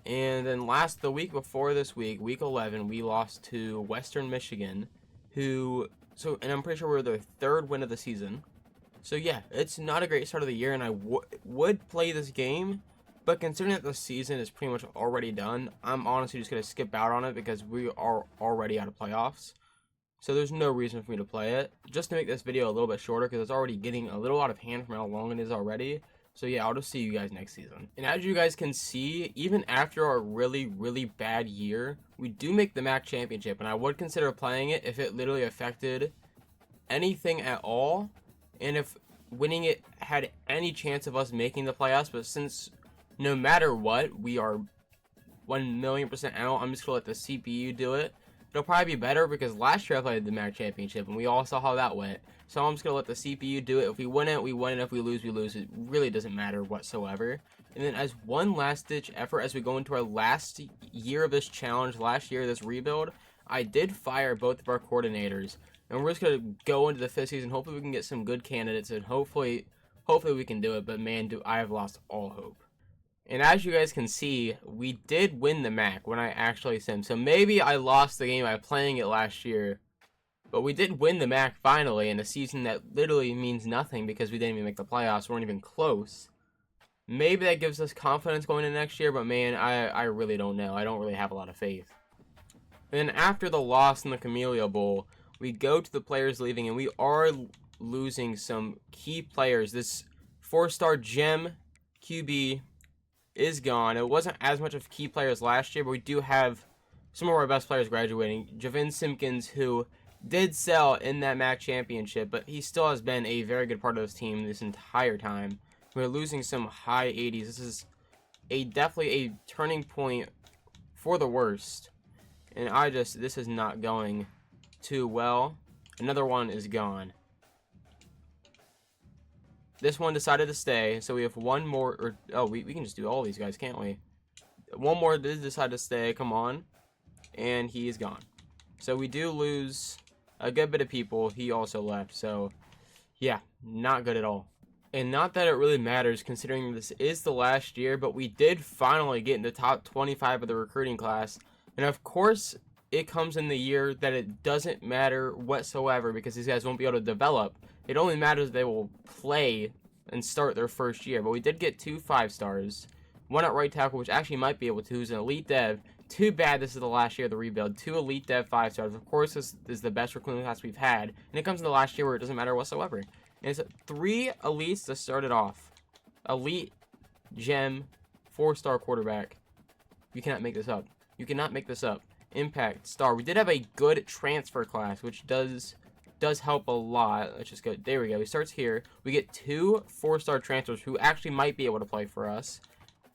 And then the week before this week, week 11, we lost to Western Michigan, and I'm pretty sure we're their 3rd win of the season. So yeah, it's not a great start of the year, and I would play this game, but considering that the season is pretty much already done, I'm honestly just going to skip out on it because we are already out of playoffs. So there's no reason for me to play it. Just to make this video a little bit shorter because it's already getting a little out of hand from how long it is already. So yeah, I'll just see you guys next season. And as you guys can see, even after our really bad year, we do make the MAC championship. And I would consider playing it if it literally affected anything at all. And if winning it had any chance of us making the playoffs. But since no matter what, we are 1,000,000% out, I'm just going to let the CPU do it. It'll probably be better because last year I played the MAC championship and we all saw how that went. So I'm just going to let the CPU do it. If we win it, we win it. If we lose, we lose. It really doesn't matter whatsoever. And then as one last ditch effort, as we go into our last year of this challenge, last year of this rebuild, I did fire both of our coordinators. And we're just going to go into the 5th season. Hopefully we can get some good candidates and hopefully we can do it. But man, I have lost all hope. And as you guys can see, we did win the MAC when I actually simmed. So maybe I lost the game by playing it last year. But we did win the MAC finally in a season that literally means nothing because we didn't even make the playoffs. We weren't even close. Maybe that gives us confidence going into next year. But man, I really don't know. I don't really have a lot of faith. Then after the loss in the Camellia Bowl, we go to the players leaving. And we are losing some key players. This 4-star gem QB is gone. It wasn't as much of key players last year, but we do have some of our best players graduating. Javin Simpkins, who did sell in that MAC championship, but he still has been a very good part of this team this entire time. We're losing some high 80s. This is definitely a turning point for the worst. And this is not going too well. Another one is gone. This one decided to stay, so we have one more, we can just do all these guys, can't we? One more did decide to stay, come on, and he is gone. So we do lose a good bit of people. He also left, so yeah, not good at all. And not that it really matters considering this is the last year, but we did finally get in the top 25 of the recruiting class. And of course, it comes in the year that it doesn't matter whatsoever because these guys won't be able to develop. It only matters they will play and start their first year. But we did get 2 5-stars. One at right tackle, which actually might be able to, who's an elite dev. Too bad this is the last year of the rebuild. 2 elite dev 5-stars. Of course, this is the best recruiting class we've had. And it comes in the last year where it doesn't matter whatsoever. And it's 3 elites to start it off. Elite, gem, 4-star quarterback. You cannot make this up. You cannot make this up. Impact, star. We did have a good transfer class, which does help a lot. Let's just go. There we go. He starts here. We get 2 4-star transfers who actually might be able to play for us.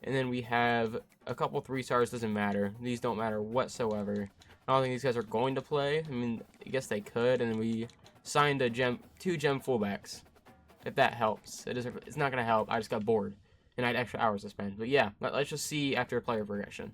And then we have a couple 3-stars. Doesn't matter. These don't matter whatsoever. I don't think these guys are going to play. I mean, I guess they could. And then we signed 2 gem fullbacks. If that helps. It's not going to help. I just got bored. And I had extra hours to spend. But yeah, let's just see after player progression.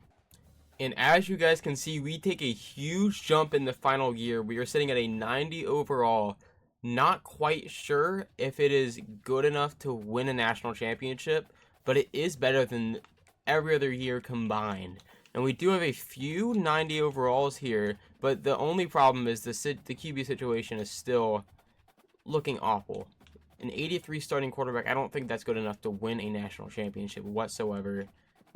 And as you guys can see, we take a huge jump in the final year. We are sitting at a 90 overall. Not quite sure if it is good enough to win a national championship, but it is better than every other year combined. And we do have a few 90 overalls here, but the only problem is the QB situation is still looking awful. An 83 starting quarterback, I don't think that's good enough to win a national championship whatsoever.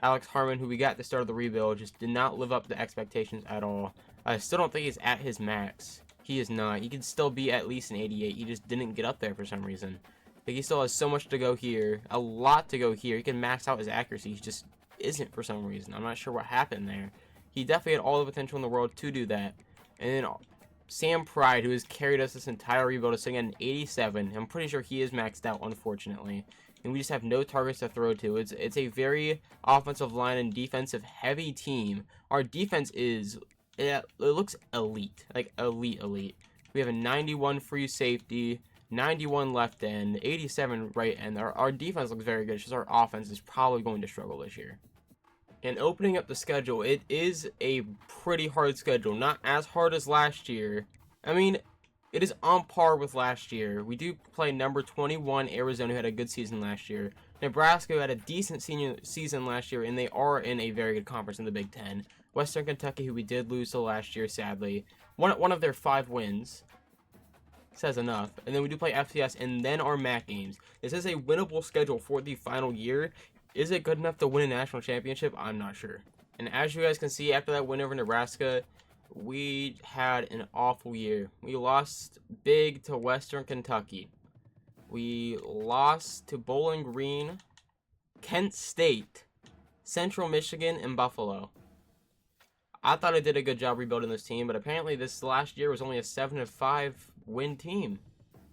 Alex Harmon, who we got at the start of the rebuild, just did not live up to expectations at all. I still don't think he's at his max. He is not. He could still be at least an 88. He just didn't get up there for some reason. Like, he still has so much to go here. A lot to go here. He can max out his accuracy. He just isn't for some reason. I'm not sure what happened there. He definitely had all the potential in the world to do that. And then Sam Pride, who has carried us this entire rebuild, is sitting at an 87. I'm pretty sure he is maxed out, unfortunately. And we just have no targets to throw to. It's a very offensive line and defensive heavy team. Our defense it looks elite, like elite. We have a 91 free safety, 91 left end, 87 right end. Our defense looks very good. It's just our offense is probably going to struggle this year. And opening up the schedule, it is a pretty hard schedule. Not as hard as last year. I mean, it is on par with last year. We do play number 21 Arizona, who had a good season last year. Nebraska, who had a decent senior season last year, and they are in a very good conference in the Big Ten. Western Kentucky, who we did lose to last year, sadly. One of their 5 wins. says enough. And then we do play FCS and then our MAC games. This is a winnable schedule for the final year. Is it good enough to win a national championship? I'm not sure. And as you guys can see, after that win over Nebraska, we had an awful year. We lost big to Western Kentucky. We lost to Bowling Green, Kent State, Central Michigan, and Buffalo. I thought I did a good job rebuilding this team, but apparently this last year was only a 7-5 win team.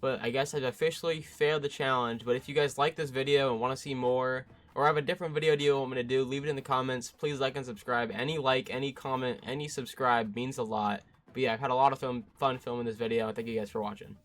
But I guess I've officially failed the challenge. But if you guys like this video and want to see more, or have a different video you want me to do, leave it in the comments. Please like and subscribe. Any like, any comment, any subscribe means a lot. But yeah, I've had a lot of fun filming this video. Thank you guys for watching.